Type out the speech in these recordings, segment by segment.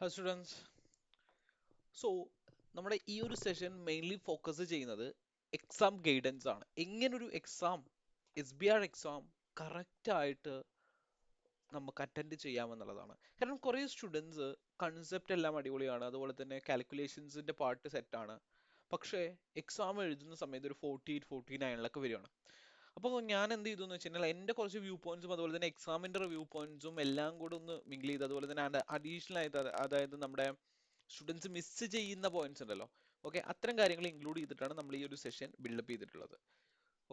Hi students. So നമ്മുടെ ഈ ഒരു സെഷൻ മെയിൻലി ഫോക്കസ് ചെയ്യുന്നത് എക്സാം ഗൈഡൻസ് ആണ്. എങ്ങനെ ഒരു എക്സാം SBR എക്സാം കറക്റ്റ് ആയിട്ട് നമുക്ക് അറ്റൻഡ് ചെയ്യാമെന്നുള്ളതാണ്. കാരണം കുറേ സ്റ്റുഡൻസ് കൺസെപ്റ്റ് എല്ലാം അടിപൊളിയാണ്, അതുപോലെ തന്നെ കാൽക്കുലേഷൻസിന്റെ പാർട്ട് സെറ്റ് ആണ്. പക്ഷേ എക്സാം എഴുതുന്ന സമയത്ത് ഒരു 48-49 വരികയാണ്. അപ്പോൾ ഞാൻ എന്ത് ചെയ്തു എന്ന് വെച്ച് കഴിഞ്ഞാൽ എൻ്റെ കുറച്ച് വ്യൂ പോയിന്റ്സും അതുപോലെ തന്നെ എക്സാമിന്റെ റിവ്യൂ പോയിന്റ്സും എല്ലാം കൂടെ ഒന്ന് മിങ്കിൾ ചെയ്ത്, അതുപോലെ തന്നെ അഡീഷണൽ ആയിട്ട് അതായത് നമ്മുടെ സ്റ്റുഡൻസ് മിസ് ചെയ്യുന്ന പോയിന്റ്സ് ഉണ്ടല്ലോ, ഓക്കെ, അത്തരം കാര്യങ്ങൾ ഇൻക്ലൂഡ് ചെയ്തിട്ടാണ് നമ്മൾ ഈ ഒരു സെഷൻ ബിൽഡപ്പ് ചെയ്തിട്ടുള്ളത്.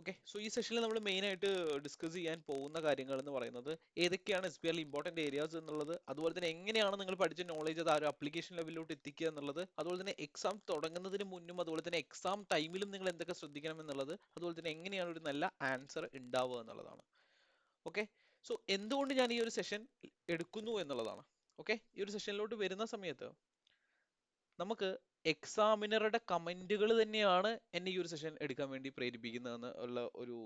ഓക്കെ, സോ ഈ സെഷനിൽ നമ്മൾ മെയിൻ ആയിട്ട് ഡിസ്കസ് ചെയ്യാൻ പോകുന്ന കാര്യങ്ങൾ എന്ന് പറയുന്നത് ഏതൊക്കെയാണ് SBRൽ ഇമ്പോർട്ടന്റ് ഏരിയാസ് എന്നുള്ളത്, അതുപോലെ തന്നെ എങ്ങനെയാണ് നിങ്ങൾ പഠിച്ച നോളേജ് അത് ആ ഒരു അപ്ലിക്കേഷൻ ലെവലിലോട്ട് എത്തിക്കുക എന്നുള്ളത്, അതുപോലെ തന്നെ എക്സാം തുടങ്ങുന്നതിന് മുന്നും അതുപോലെ തന്നെ എക്സാം ടൈമിലും നിങ്ങൾ എന്തൊക്കെ ശ്രദ്ധിക്കണം എന്നുള്ളത്, അതുപോലെ തന്നെ എങ്ങനെയാണ് ഒരു നല്ല ആൻസർ ഉണ്ടാവുക എന്നുള്ളതാണ്. ഓക്കെ, സോ എന്തുകൊണ്ട് ഞാൻ ഈ ഒരു സെഷൻ എടുക്കുന്നു എന്നുള്ളതാണ്. ഓക്കെ, ഈ ഒരു സെഷനിലോട്ട് വരുന്ന സമയത്ത് നമുക്ക് എക്സാമിനറുടെ കമന്റുകൾ തന്നെയാണ് എന്നെ ഈ ഒരു സെഷൻ എടുക്കാൻ വേണ്ടി പ്രേരിപ്പിക്കുന്നതെന്ന് ഉള്ള ഒരു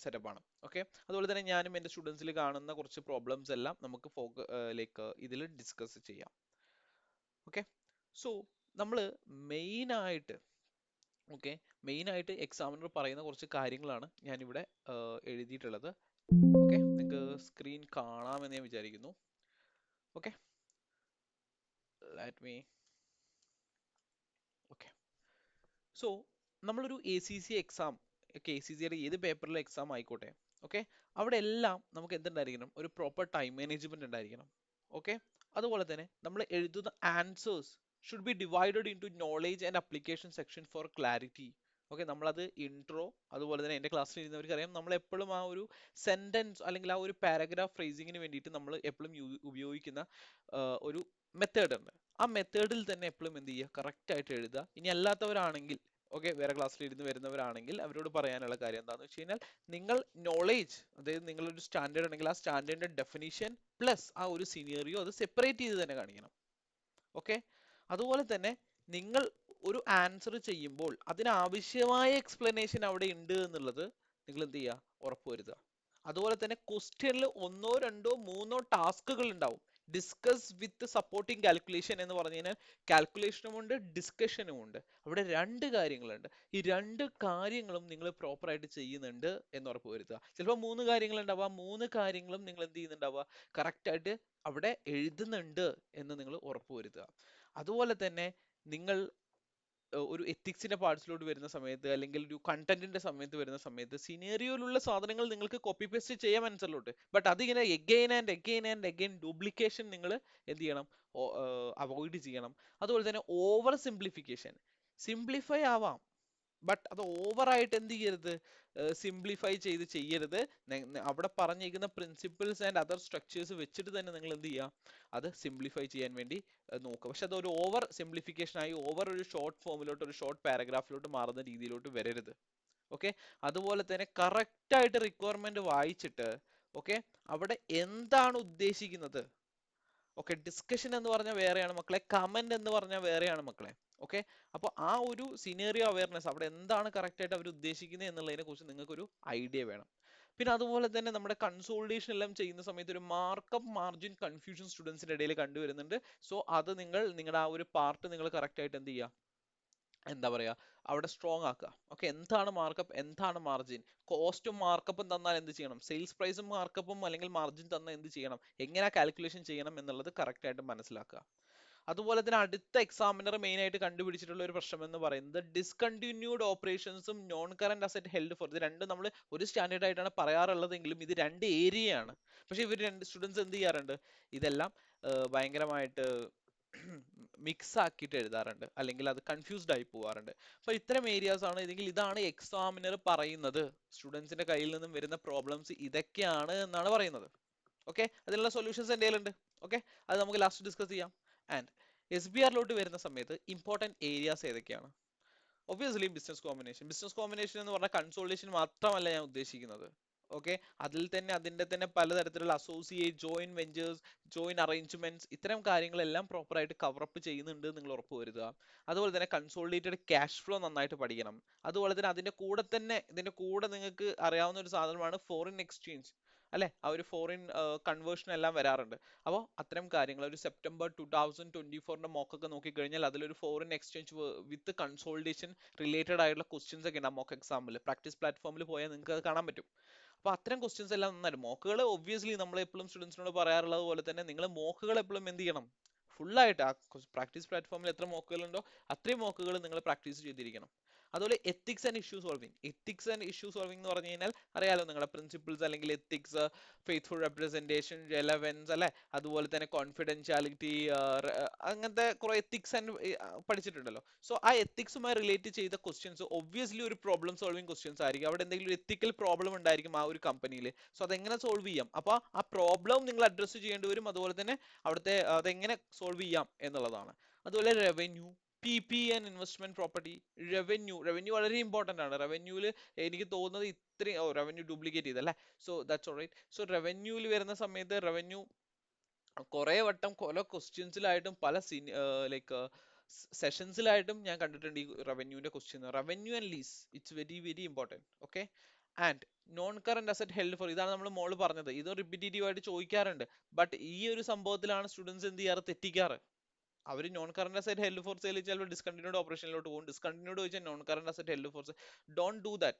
സെറ്റപ്പാണ്. ഓക്കെ, അതുപോലെ തന്നെ ഞാനും എൻ്റെ സ്റ്റുഡൻസിൽ കാണുന്ന കുറച്ച് പ്രോബ്ലംസ് എല്ലാം നമുക്ക് ലൈക്ക് ഇതിൽ ഡിസ്കസ് ചെയ്യാം. ഓക്കെ, സോ നമ്മൾ മെയിൻ ആയിട്ട് ഓക്കെ മെയിൻ ആയിട്ട് എക്സാമിനർ പറയുന്ന കുറച്ച് കാര്യങ്ങളാണ് ഞാനിവിടെ എഴുതിയിട്ടുള്ളത്. ഓക്കെ, നിങ്ങൾക്ക് സ്ക്രീൻ കാണാമെന്ന് ഞാൻ വിചാരിക്കുന്നു. Okay, let me okay. So നമ്മളൊരു ACC എക്സാം, KCCയുടെ ഏത് പേപ്പറിലെ എക്സാം ആയിക്കോട്ടെ, ഓക്കെ, അവിടെ എല്ലാം നമുക്ക് എന്തുണ്ടായിരിക്കണം, ഒരു പ്രോപ്പർ ടൈം മാനേജ്മെന്റ് ഉണ്ടായിരിക്കണം. ഓക്കെ, അതുപോലെ തന്നെ നമ്മൾ എഴുതുന്ന answers should be divided into knowledge and application section for clarity. Okay, നമ്മളത് ഇൻട്രോ അതുപോലെ തന്നെ എൻ്റെ ക്ലാസ്സിൽ ഇരുന്നവർക്ക് അറിയാം, നമ്മൾ എപ്പോഴും ആ ഒരു സെന്റൻസ് അല്ലെങ്കിൽ ആ ഒരു പാരഗ്രാഫ് ഫ്രേസിങ്ങിന് വേണ്ടിയിട്ട് നമ്മൾ എപ്പോഴും ഉപയോഗിക്കുന്ന ഒരു മെത്തേഡ് ഉണ്ട്. ആ മെത്തേഡിൽ തന്നെ എപ്പോഴും എന്ത് ചെയ്യുക, കറക്റ്റ് ആയിട്ട് എഴുതുക. ഇനി അല്ലാത്തവരാണെങ്കിൽ, ഓക്കെ, വേറെ ക്ലാസ്സിൽ ഇരുന്ന് വരുന്നവരാണെങ്കിൽ അവരോട് പറയാനുള്ള കാര്യം എന്താണെന്ന് വെച്ച് കഴിഞ്ഞാൽ, നിങ്ങൾ നോളേജ്, അതായത് നിങ്ങളൊരു സ്റ്റാൻഡേർഡ് ഉണ്ടെങ്കിൽ ആ സ്റ്റാൻഡേർഡിന്റെ ഡെഫിനിഷൻ പ്ലസ് ആ ഒരു സിനിയറിയോ അത് സെപ്പറേറ്റ് ചെയ്ത് തന്നെ കാണിക്കണം. ഓക്കെ, അതുപോലെ തന്നെ നിങ്ങൾ ഒരു ആൻസർ ചെയ്യുമ്പോൾ അതിനാവശ്യമായ എക്സ്പ്ലനേഷൻ അവിടെ ഉണ്ട് എന്നുള്ളത് നിങ്ങൾ എന്ത് ചെയ്യുക, ഉറപ്പുവരുത്തുക. അതുപോലെ തന്നെ ക്വസ്റ്റ്യനിൽ ഒന്നോ രണ്ടോ മൂന്നോ ടാസ്കുകൾ ഉണ്ടാവും. ഡിസ്കസ് വിത്ത് സപ്പോർട്ടിംഗ് കാൽക്കുലേഷൻ എന്ന് പറഞ്ഞു കഴിഞ്ഞാൽ കാൽക്കുലേഷനും ഉണ്ട് ഡിസ്കഷനും ഉണ്ട്. അവിടെ രണ്ട് കാര്യങ്ങളുണ്ട്. ഈ രണ്ട് കാര്യങ്ങളും നിങ്ങൾ പ്രോപ്പർ ആയിട്ട് ചെയ്യുന്നുണ്ട് എന്ന് ഉറപ്പ് വരുത്തുക. ചിലപ്പോൾ മൂന്ന് കാര്യങ്ങൾ ഉണ്ടാവുക, ആ മൂന്ന് കാര്യങ്ങളും നിങ്ങൾ എന്ത് ചെയ്യുന്നുണ്ടാവുക, കറക്റ്റ് ആയിട്ട് അവിടെ എഴുതുന്നുണ്ട് എന്ന് നിങ്ങൾ ഉറപ്പുവരുത്തുക. അതുപോലെ തന്നെ നിങ്ങൾ ഒരു എത്തിക്സിന്റെ പാർട്സിലോട്ട് വരുന്ന സമയത്ത് അല്ലെങ്കിൽ ഒരു കണ്ടന്റിന്റെ സമയത്ത് വരുന്ന സമയത്ത് സിനേറിയോയിലുള്ള സാധനങ്ങൾ നിങ്ങൾക്ക് കോപ്പി പേസ്റ്റ് ചെയ്യാം ആൻസറിലോട്ട്, ബട്ട് അതിങ്ങനെ again and again and again duplication നിങ്ങൾ എന്ത് ചെയ്യണം, അവോയ്ഡ് ചെയ്യണം. അതുപോലെ തന്നെ ഓവർ സിംപ്ലിഫിക്കേഷൻ, സിംപ്ലിഫൈ ആവാം ബട്ട് അത് ഓവറായിട്ട് എന്ത് ചെയ്യരുത്, സിംപ്ലിഫൈ ചെയ്ത് ചെയ്യരുത്. അവിടെ പറഞ്ഞിരിക്കുന്ന പ്രിൻസിപ്പിൾസ് ആൻഡ് അതർ സ്ട്രക്ചേഴ്സ് വെച്ചിട്ട് തന്നെ നിങ്ങൾ എന്ത് ചെയ്യുക, അത് സിംപ്ലിഫൈ ചെയ്യാൻ വേണ്ടി നോക്കുക. പക്ഷെ അത് ഒരു ഓവർ സിംപ്ലിഫിക്കേഷൻ ആയി ഓവർ ഒരു ഷോർട്ട് ഫോമിലോട്ട് ഒരു ഷോർട്ട് പാരഗ്രാഫിലോട്ട് മാറുന്ന രീതിയിലോട്ട് വരരുത്. ഓക്കെ, അതുപോലെ തന്നെ കറക്റ്റ് ആയിട്ട് റിക്വയർമെന്റ് വായിച്ചിട്ട്, ഓക്കെ, അവിടെ എന്താണ് ഉദ്ദേശിക്കുന്നത്, ഓക്കെ, ഡിസ്കഷൻ എന്ന് പറഞ്ഞാൽ വേറെയാണ് മക്കളെ, കമന്റ് എന്ന് പറഞ്ഞാൽ വേറെയാണ് മക്കളെ. ഓക്കെ, അപ്പോൾ ആ ഒരു സിനേറിയോ അവയർനെസ്, അവിടെ എന്താണ് കറക്റ്റ് ആയിട്ട് അവർ ഉദ്ദേശിക്കുന്നത് എന്നുള്ളതിനെ കുറിച്ച് നിങ്ങൾക്ക് ഒരു ഐഡിയ വേണം. പിന്നെ അതുപോലെ തന്നെ നമ്മുടെ കൺസോൾട്ടേഷൻ എല്ലാം ചെയ്യുന്ന സമയത്ത് ഒരു മാർക്കപ്പ് മാർജിൻ കൺഫ്യൂഷൻ സ്റ്റുഡൻസിന്റെ ഇടയിൽ കണ്ടുവരുന്നുണ്ട്. സോ അത് നിങ്ങളുടെ ആ ഒരു പാർട്ട് നിങ്ങൾ കറക്റ്റ് ആയിട്ട് എന്ത് ചെയ്യുക, എന്താ പറയാ, അവിടെ സ്ട്രോങ് ആക്കുക. ഓക്കെ, എന്താണ് മാർക്കപ്പ്, എന്താണ് മാർജിൻ, കോസ്റ്റും മാർക്കപ്പും തന്നാൽ എന്ത് ചെയ്യണം, സെയിൽസ് പ്രൈസും മാർക്കപ്പും അല്ലെങ്കിൽ മാർജിൻ തന്നാൽ എന്ത് ചെയ്യണം, എങ്ങനെ കാൽക്കുലേഷൻ ചെയ്യണം എന്നുള്ളത് കറക്റ്റ് ആയിട്ട് മനസ്സിലാക്കുക. അതുപോലെ തന്നെ അടുത്ത എക്സാമിനർ മെയിൻ ആയിട്ട് കണ്ടുപിടിച്ചിട്ടുള്ള ഒരു പ്രശ്നം എന്ന് പറയുന്നത് ഡിസ്കണ്ടിന്യൂഡ് ഓപ്പറേഷൻസും non current asset held for, ഇത് രണ്ടും നമ്മൾ ഒരു സ്റ്റാൻഡേർഡ് ആയിട്ടാണ് പറയാറുള്ളതെങ്കിലും ഇത് രണ്ട് ഏരിയയാണ്. പക്ഷെ ഇവർ രണ്ട് സ്റ്റുഡൻസ് എന്ത് ചെയ്യാറുണ്ട്, ഇതെല്ലാം ഭയങ്കരമായിട്ട് മിക്സ് ആക്കിയിട്ട് എഴുതാറുണ്ട്, അല്ലെങ്കിൽ അത് കൺഫ്യൂസ്ഡ് ആയി പോവാറുണ്ട്. അപ്പൊ ഇത്തരം ഏരിയാസ് ആണ്, ഇതെങ്കിൽ ഇതാണ് എക്സാമിനർ പറയുന്നത്, സ്റ്റുഡൻസിന്റെ കയ്യിൽ നിന്നും വരുന്ന പ്രോബ്ലംസ് ഇതൊക്കെയാണ് എന്നാണ് പറയുന്നത്. ഓക്കെ, അതിനുള്ള സൊല്യൂഷൻസ് എൻ്റെ കയ്യിലുണ്ട്. ഓക്കെ, അത് നമുക്ക് ലാസ്റ്റ് ഡിസ്കസ് ചെയ്യാം. ആൻഡ് SBRലോട്ട് വരുന്ന സമയത്ത് ഇമ്പോർട്ടന്റ് ഏരിയാസ് ഏതൊക്കെയാണ്? ഒബ്വിയസ്ലി ബിസിനസ് കോമ്പിനേഷൻ എന്ന് പറഞ്ഞാൽ കൺസോൾട്ടേഷൻ മാത്രമല്ല ഞാൻ ഉദ്ദേശിക്കുന്നത്. ഓക്കെ, അതിൽ തന്നെ അതിന്റെ തന്നെ പലതരത്തിലുള്ള associate, joint ventures, joint arrangements, ഇത്തരം കാര്യങ്ങളെല്ലാം പ്രോപ്പർ ആയിട്ട് കവറപ്പ് ചെയ്യുന്നുണ്ട് നിങ്ങൾ ഉറപ്പുവരുത്തുക. അതുപോലെ തന്നെ കൺസോളിഡേറ്റഡ് ക്യാഷ് ഫ്ലോ നന്നായിട്ട് പഠിക്കണം. അതുപോലെ തന്നെ അതിന്റെ കൂടെ തന്നെ ഇതിന്റെ കൂടെ നിങ്ങൾക്ക് അറിയാവുന്ന ഒരു സാധനമാണ് ഫോറിൻ എക്സ്ചേഞ്ച്. അല്ലെ? ആ ഒരു ഫോറിൻ കൺവേർഷൻ എല്ലാം വരാറുണ്ട്. അപ്പോൾ അത്തരം കാര്യങ്ങൾ ഒരു സെപ്റ്റംബർ 2024ന്റെ മോക്കൊക്കെ നോക്കിക്കഴിഞ്ഞാൽ അതിലൊരു ഫോറിൻ എക്സ്ചേഞ്ച് വിത്ത് കൺസോൾട്ടേഷൻ റിലേറ്റഡ് ആയിട്ടുള്ള ക്വസ്റ്റ്യൻസ് ഒക്കെ ഉണ്ടാവും മോക്ക് എക്സാമിൽ. പ്രാക്ടീസ് പ്ലാറ്റ്ഫോമിൽ പോയാൽ നിങ്ങൾക്ക് അത് കാണാൻ പറ്റും. അപ്പൊ അത്തരം ക്വസ്റ്റ്യൻസ് എല്ലാം നന്നായിട്ട് മോക്കുകൾ ഒബ്വിയസ്ലി നമ്മൾ എപ്പോഴും സ്റ്റുഡൻസിനോട് പറയാറുള്ളത് പോലെ തന്നെ നിങ്ങൾ മോക്കുകൾ എപ്പോഴും എന്ത് ചെയ്യണം? ഫുൾ ആയിട്ട് ആ പ്രാക്ടീസ് പ്ലാറ്റ്ഫോമിൽ എത്ര മോക്കുകൾ ഉണ്ടോ അത്രയും മോക്കുകൾ നിങ്ങൾ പ്രാക്ടീസ് ചെയ്തിരിക്കണം. അതുപോലെ ethics and issue solving. Ethics and issue solving എന്ന് പറഞ്ഞു കഴിഞ്ഞാൽ അറിയാലോ നിങ്ങളുടെ പ്രിൻസിപ്പിൾസ് അല്ലെങ്കിൽ എത്തിക്സ്, ഫെയ്ത്ത്ഫുൾ റെപ്രസെന്റേഷൻ, റെലവൻസ് അല്ലെ, അതുപോലെ തന്നെ കോൺഫിഡൻഷ്യാലിറ്റി, അങ്ങനത്തെ കുറെ എത്തിക്സ് ആൻഡ് പഠിച്ചിട്ടുണ്ടല്ലോ. സോ ആ എത്തിക്സുമായി റിലേറ്റ് ചെയ്ത ക്വസ്റ്റ്യൻസ് ഒബ്വിയസ്ലി ഒരു പ്രോബ്ലം സോൾവിങ് ക്വസ്റ്റ്യൻസ് ആയിരിക്കും. അവിടെ എന്തെങ്കിലും ഒരു എത്തിക്കൽ പ്രോബ്ലം ഉണ്ടായിരിക്കും ആ ഒരു കമ്പനിയിൽ. സോ അതെങ്ങനെ സോൾവ് ചെയ്യാം, അപ്പൊ ആ പ്രോബ്ലം നിങ്ങൾ അഡ്രസ്സ് ചെയ്യേണ്ടി വരും. അതുപോലെ തന്നെ അവിടുത്തെ അതെങ്ങനെ സോൾവ് ചെയ്യാം എന്നുള്ളതാണ്. അതുപോലെ revenue, P P and investment property. Revenue വളരെ ഇമ്പോർട്ടന്റ് ആണ്. റവന്യൂല് എനിക്ക് തോന്നുന്നത് ഇത്രയും റവന്യൂ ഡ്യൂപ്ലിക്കേറ്റ് ചെയ്തല്ലേ. So that's alright. സോ റവന്യൂല് വരുന്ന സമയത്ത് റവന്യൂ കുറെ വട്ടം പല ക്വസ്റ്റ്യൻസിലായിട്ടും പല ലൈക്ക് സെഷൻസിലായിട്ടും ഞാൻ കണ്ടിട്ടുണ്ട് ഈ റവന്യൂന്റെ question. Revenue and lease it's very very important. Okay. And non current asset held for, ഇതാണ് നമ്മൾ മോള് പറഞ്ഞത്. ഇത് റിപ്പീറ്റേറ്റീവ് ആയിട്ട് ചോദിക്കാറുണ്ട്. ബട്ട് ഈ ഒരു സംഭവത്തിലാണ് സ്റ്റുഡൻസ് എന്ത് ചെയ്യാറ്, തെറ്റിക്കാറ്. അവർ non current asset held for sale ചിലപ്പോൾ ഡിസ്കണ്ടിന്യൂഡ് ഓപ്പറേഷനിലോട്ട് പോകും. ഡിസ്കണ്ടിന്യൂഡ് ചോദിച്ചാൽ non current asset held for sale. Don't do that.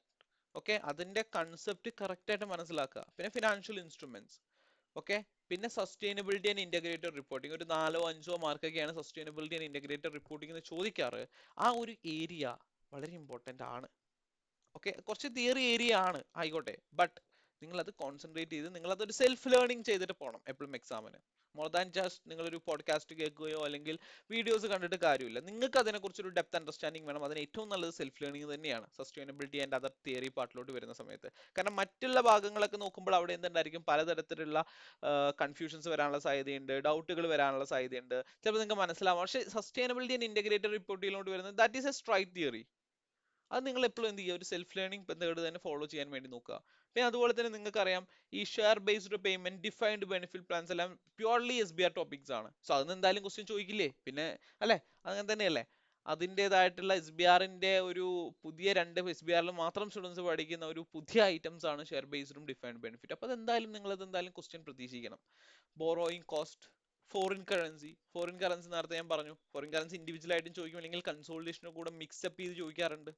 Okay. അതിന്റെ കൺസെപ്റ്റ് കറക്റ്റ് ആയിട്ട് മനസ്സിലാക്കുക. പിന്നെ ഫിനാൻഷ്യൽ ഇൻസ്ട്രുമെന്റ്സ്. ഓക്കെ. പിന്നെ സസ്റ്റൈനബിലിറ്റി ആൻഡ് ഇന്റഗ്രേറ്റഡ് റിപ്പോർട്ടിംഗ്. ഒരു 4 5 മാർക്കൊക്കെയാണ് സസ്റ്റൈനബിലിറ്റി ആൻഡ് ഇന്റഗ്രേറ്റഡ് റിപ്പോർട്ടിംഗ് എന്ന് ചോദിക്കാറ്. ആ ഒരു ഏരിയ വളരെ ഇമ്പോർട്ടന്റ് ആണ്. ഓക്കെ. കുറച്ച് തിയറി ഏരിയ ആണ് ആയിക്കോട്ടെ, ബട്ട് നിങ്ങൾ അത് കോൺസെൻട്രേറ്റ് ചെയ്ത് നിങ്ങൾ അതൊരു സെൽഫ് ലേണിംഗ് ചെയ്തിട്ട് പോകണം എപ്പോഴും എക്സാമിന്. മോർ ദാൻ ജസ്റ്റ് നിങ്ങളൊരു പോഡ്കാസ്റ്റ് കേൾക്കുകയോ അല്ലെങ്കിൽ വീഡിയോസ് കണ്ടിട്ട് കാര്യമില്ല. നിങ്ങൾക്ക് അതിനെക്കുറിച്ചൊരു ഡെപ്ത് അണ്ടർസ്റ്റാൻഡിംഗ് വേണം. അതിന് ഏറ്റവും നല്ലത് സെൽഫ് ലേണിംഗ് തന്നെയാണ് സസ്റ്റൈനബിലിറ്റി ആൻഡ് അതർ തിയറി പാർട്ടിലോട്ട് വരുന്ന സമയത്ത്. കാരണം മറ്റുള്ള ഭാഗങ്ങളൊക്കെ നോക്കുമ്പോൾ അവിടെ എന്തുണ്ടായിരിക്കും, പലതരത്തിലുള്ള കൺഫ്യൂഷൻസ് വരാനുള്ള സാധ്യതയുണ്ട്, ഡൗട്ടുകൾ വരാനുള്ള സാധ്യതയുണ്ട്. ചിലപ്പോൾ നിങ്ങൾക്ക് മനസ്സിലാവും. പക്ഷേ സസ്റ്റൈനബിലിറ്റി ആൻഡ് ഇന്റഗ്രേറ്റഡ് റിപ്പോർട്ടിലോട്ട് വരുന്നത് that is a straight theory. അത് നിങ്ങൾ എപ്പോഴും എന്ത് ചെയ്യുക, ഒരു സെൽഫ് ലേണിംഗ് മെത്തേഡ് തന്നെ ഫോളോ ചെയ്യാൻ വേണ്ടി നോക്കുക. പിന്നെ അതുപോലെ തന്നെ നിങ്ങൾക്ക് അറിയാം ഈ share based payment, defined benefit plans എല്ലാം പ്യുവർലി SBR ടോപ്പിക്സ് ആണ്. സോ അതിന് എന്തായാലും ക്വസ്റ്റ്യൻ ചോദിക്കില്ലേ, പിന്നെ അല്ലെ, അങ്ങനെ തന്നെയല്ലേ. അതിൻ്റെതായിട്ടുള്ള SBRന്റെ ഒരു പുതിയ 2 SBRൽ മാത്രം സ്റ്റുഡൻസ് പഠിക്കുന്ന ഒരു പുതിയ ഐറ്റംസ് ആണ് ഷെയർ ബേസ്ഡും ഡിഫൈൻഡ് ബെനിഫിറ്റ്. അപ്പൊ അതെന്തായാലും നിങ്ങൾ അതെന്തായാലും ക്വസ്റ്റ്യൻ പ്രതീക്ഷിക്കണം. ബോറോയിങ് കോസ്റ്റ്, ഫോറിൻ കറൻസി നേരത്തെ ഞാൻ പറഞ്ഞു. ഫോറിൻ കറൻസി ഇൻഡിവിജ്വൽ ആയിട്ടും ചോദിക്കും, അല്ലെങ്കിൽ കൺസോളിഡേഷനും കൂടെ മിക്സപ്പ് ചെയ്ത് ചോദിക്കാറുണ്ട്.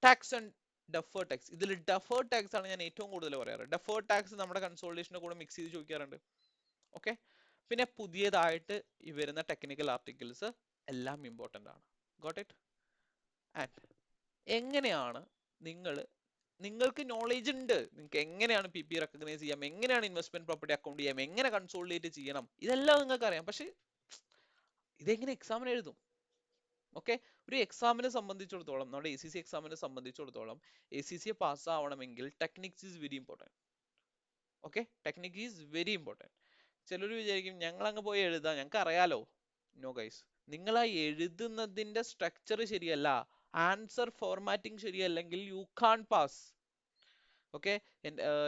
Tax and deferred tax. ഇതിൽ ഡെഫേർഡ് ടാക്സ് ആണ് ഞാൻ ഏറ്റവും കൂടുതൽ പറയാറ്. ഡെഫേർഡ് ടാക്സ് നമ്മുടെ കൺസോളിഡേഷന്റെ കൂടെ മിക്സ് ചെയ്ത് ചോദിക്കാറുണ്ട്. ഓക്കെ. പിന്നെ പുതിയതായിട്ട് ഈ വരുന്ന ടെക്നിക്കൽ ആർട്ടിക്കിൾസ് എല്ലാം ഇമ്പോർട്ടന്റ് ആണ്. Got it? ആൻഡ് എങ്ങനെയാണ് നിങ്ങൾ, നിങ്ങൾക്ക് നോളേജ് ഉണ്ട്, നിങ്ങൾക്ക് എങ്ങനെയാണ് പി പി റെക്കഗ്നൈസ് ചെയ്യാം, എങ്ങനെയാണ് ഇൻവെസ്റ്റ്മെന്റ് പ്രോപ്പർട്ടി അക്കൗണ്ട് ചെയ്യാം, എങ്ങനെ കൺസോളിഡേറ്റ് ചെയ്യണം, ഇതെല്ലാം നിങ്ങൾക്ക് അറിയാം. പക്ഷെ ഇതെങ്ങനെ എക്സാമിന് എഴുതും? ഓക്കെ. ഒരു എക്സാമിനെ സംബന്ധിച്ചിടത്തോളം, നമ്മുടെ ACC എക്സാമിനെ സംബന്ധിച്ചിടത്തോളം ACC പാസ് ആവണമെങ്കിൽ techniques is very important. Okay. Technique is very important. ചിലർ വിചാരിക്കും ഞങ്ങൾ അങ്ങ് പോയി എഴുതാം, ഞങ്ങൾക്ക് അറിയാലോ. നോ ഗൈസ്, നിങ്ങൾ ആ എഴുതുന്നതിന്റെ സ്ട്രക്ചർ ശരിയല്ല, ആൻസർ ഫോർമാറ്റിംഗ് ശരിയല്ലെങ്കിൽ യു കാൺ പാസ്. ഓക്കെ.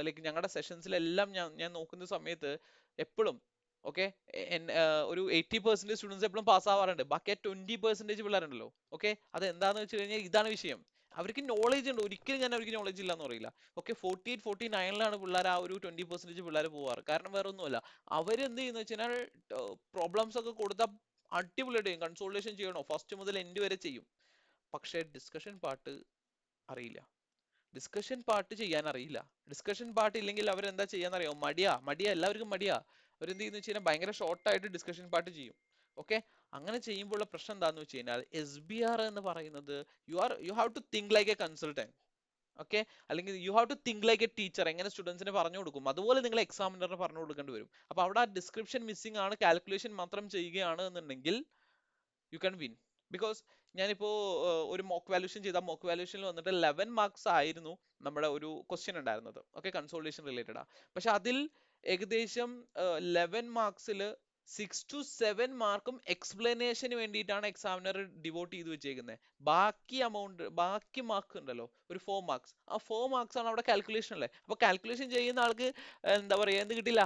ലൈക്ക് ഞങ്ങളുടെ സെഷൻസിലെല്ലാം ഞാൻ നോക്കുന്ന സമയത്ത് എപ്പോഴും ഓക്കെ ഒരു 80% സ്റ്റുഡൻസ് എപ്പോഴും പാസ് ആവാറുണ്ട്. ബാക്കി 20% പിള്ളേരുണ്ടല്ലോ. ഓക്കെ. അത് എന്താന്ന് വെച്ച് കഴിഞ്ഞാൽ ഇതാണ് വിഷയം. അവർക്ക് നോളേജ് ഉണ്ട്, ഒരിക്കലും ഞാൻ അവർക്ക് നോളേജ് ഇല്ല എന്ന് പറയില്ല. ഓക്കെ. 48 49ലാണ് പിള്ളേർ ആ ഒരു 20% പിള്ളേർ പോവാറ്. കാരണം വേറെ ഒന്നുമല്ല, അവരെന്ത് ചെയ്യുന്ന വെച്ച് കഴിഞ്ഞാൽ പ്രോബ്ലംസ് ഒക്കെ കൊടുത്താൽ അടിപൊളിയായിട്ട് ചെയ്യും. കൺസോൾട്ടേഷൻ ചെയ്യണോ ഫസ്റ്റ് മുതൽ എൻഡ് വരെ ചെയ്യും. പക്ഷേ ഡിസ്കഷൻ പാർട്ട് അറിയില്ല. ഡിസ്കഷൻ പാർട്ട് ചെയ്യാൻ അറിയില്ല. ഡിസ്കഷൻ പാർട്ട് ഇല്ലെങ്കിൽ അവരെന്താ ചെയ്യാന്നറിയോ, മടിയാ എല്ലാവർക്കും മടിയാ. അവരെന്ത് ചെയ്യുന്ന വെച്ച് കഴിഞ്ഞാൽ ഭയങ്കര ഷോർട്ട് ആയിട്ട് ഡിസ്കഷൻ പാർട്ട് ചെയ്യും. ഓക്കെ. അങ്ങനെ ചെയ്യുമ്പോഴുള്ള പ്രശ്നം എന്താന്ന് വെച്ച് കഴിഞ്ഞാൽ SBR എന്ന് പറയുന്നത് you have to think like a consultant. Okay. അല്ലെങ്കിൽ you have to think like a teacher. എങ്ങനെ സ്റ്റുഡൻസിന് പറഞ്ഞു കൊടുക്കും അതുപോലെ നിങ്ങൾ എക്സാമിനറിന് പറഞ്ഞു കൊടുക്കേണ്ടി വരും. അപ്പൊ അവിടെ ആ ഡിസ്ക്രിപ്ഷൻ മിസ്സിംഗ് ആണ്, കാൽക്കുലേഷൻ മാത്രം ചെയ്യുകയാണ് എന്നുണ്ടെങ്കിൽ യു ക്യാൻ വിൻ. ബിക്കോസ് ഞാനിപ്പോ ഒരു മോക്ക് വാല്യൂഷൻ ചെയ്ത മോക്ക് വാല്യൂഷനിൽ വന്നിട്ട് 11 മാർക്സ് ആയിരുന്നു നമ്മുടെ ഒരു ക്വസ്റ്റ്യൻ ഉണ്ടായിരുന്നത്. ഓക്കെ. കൺസോൾട്ടേഷൻ റിലേറ്റഡ് ആ. പക്ഷെ അതിൽ ഏകദേശം 11 മാർക്സിൽ 6 to 7 മാർക്കും എക്സ്പ്ലനേഷന് വേണ്ടിയിട്ടാണ് എക്സാമിനർ ഡിവോട്ട് ചെയ്ത് വെച്ചേക്കുന്നത്. ബാക്കി മാർക്ക് ഉണ്ടല്ലോ ഒരു 4 മാർക്സ്, ആ 4 മാർക്സ് ആണ് അവിടെ കാൽക്കുലേഷൻ ഉള്ളത്. അപ്പൊ കാൽക്കുലേഷൻ ചെയ്യുന്ന ആൾക്ക് എന്താ പറയാ, എന്ത് കിട്ടില്ല,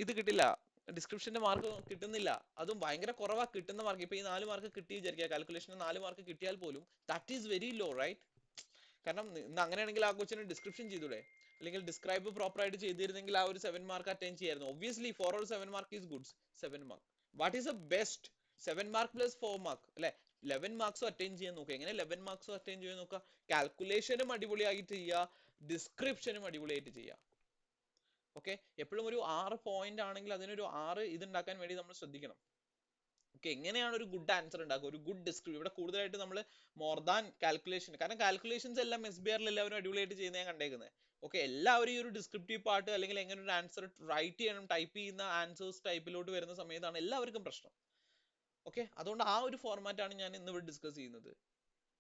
ഇത് കിട്ടില്ല, ഡിസ്ക്രിപ്ഷന്റെ മാർക്ക് കിട്ടുന്നില്ല. അതും ഭയങ്കര കുറവാ കിട്ടുന്ന മാർക്ക്. ഇപ്പൊ ഈ 4 മാർക്ക് കിട്ടി വിചാരിക്കുക, കാൽക്കുലേഷന് 4 മാർക്ക് കിട്ടിയാൽ പോലും that is very low right. കാരണം ഇന്ന് അങ്ങനെയാണെങ്കിൽ ആ കൊച്ചിന് ഡിസ്ക്രിപ്ഷൻ ചെയ്തൂടെ. അല്ലെങ്കിൽ ഡിസ്ക്രൈബ് പ്രോപ്പർ ആയിട്ട് ചെയ്തിരുന്നെങ്കിൽ ആ ഒരു 7 മാർക്ക് അറ്റൈൻ ചെയ്യായിരുന്നു. Obviously 4 or 7 mark is good. 7 mark what is A best? 7 mark plus 4 mark അല്ലെ, 11 മാർക്സും അറ്റൈൻ ചെയ്യാൻ നോക്കുക. എങ്ങനെ 11 മാർക്സും അറ്റൈൻ ചെയ്യാൻ നോക്കുക? കാൽക്കുലേഷനും അടിപൊളിയായിട്ട് ചെയ്യുക, ഡിസ്ക്രിപ്ഷനും അടിപൊളിയായിട്ട് ചെയ്യുക. ഓക്കെ, എപ്പോഴും ഒരു 6 പോയിന്റ് ആണെങ്കിൽ അതിനൊരു 6 ഇത് ഉണ്ടാക്കാൻ വേണ്ടി നമ്മൾ ശ്രദ്ധിക്കണം. ഓക്കെ, എങ്ങനെയാണ് ഒരു ഗുഡ് ആൻസർ ഉണ്ടാക്കുക, ഒരു ഗുഡ് ഡിസ്ക്രിപ്ഷൻ? ഇവിടെ കൂടുതലായിട്ട് നമ്മൾ മോർ ദാൻ കാൽക്കുലേഷൻ, കാരണം കാൽക്കുലേഷൻസ് എല്ലാം SBRൽ എല്ലാവരും അടിപൊളിയായിട്ട് ചെയ്യുന്ന ഞാൻ കണ്ടേക്കുന്നത്. ഓക്കെ, എല്ലാവരും ഈ ഒരു ഡിസ്ക്രിപ്റ്റീവ് പാർട്ട് അല്ലെങ്കിൽ എങ്ങനെ ഒരു ആൻസർ റൈറ്റ് ചെയ്യണം, ടൈപ്പ് ചെയ്യുന്ന ആൻസേഴ്സ് ടൈപ്പിലോട്ട് വരുന്ന സമയത്താണ് എല്ലാവർക്കും പ്രശ്നം. ഓക്കെ, അതുകൊണ്ട് ആ ഒരു ഫോർമാറ്റ് ആണ് ഞാൻ ഇന്ന് ഇവിടെ ഡിസ്കസ് ചെയ്യുന്നത്.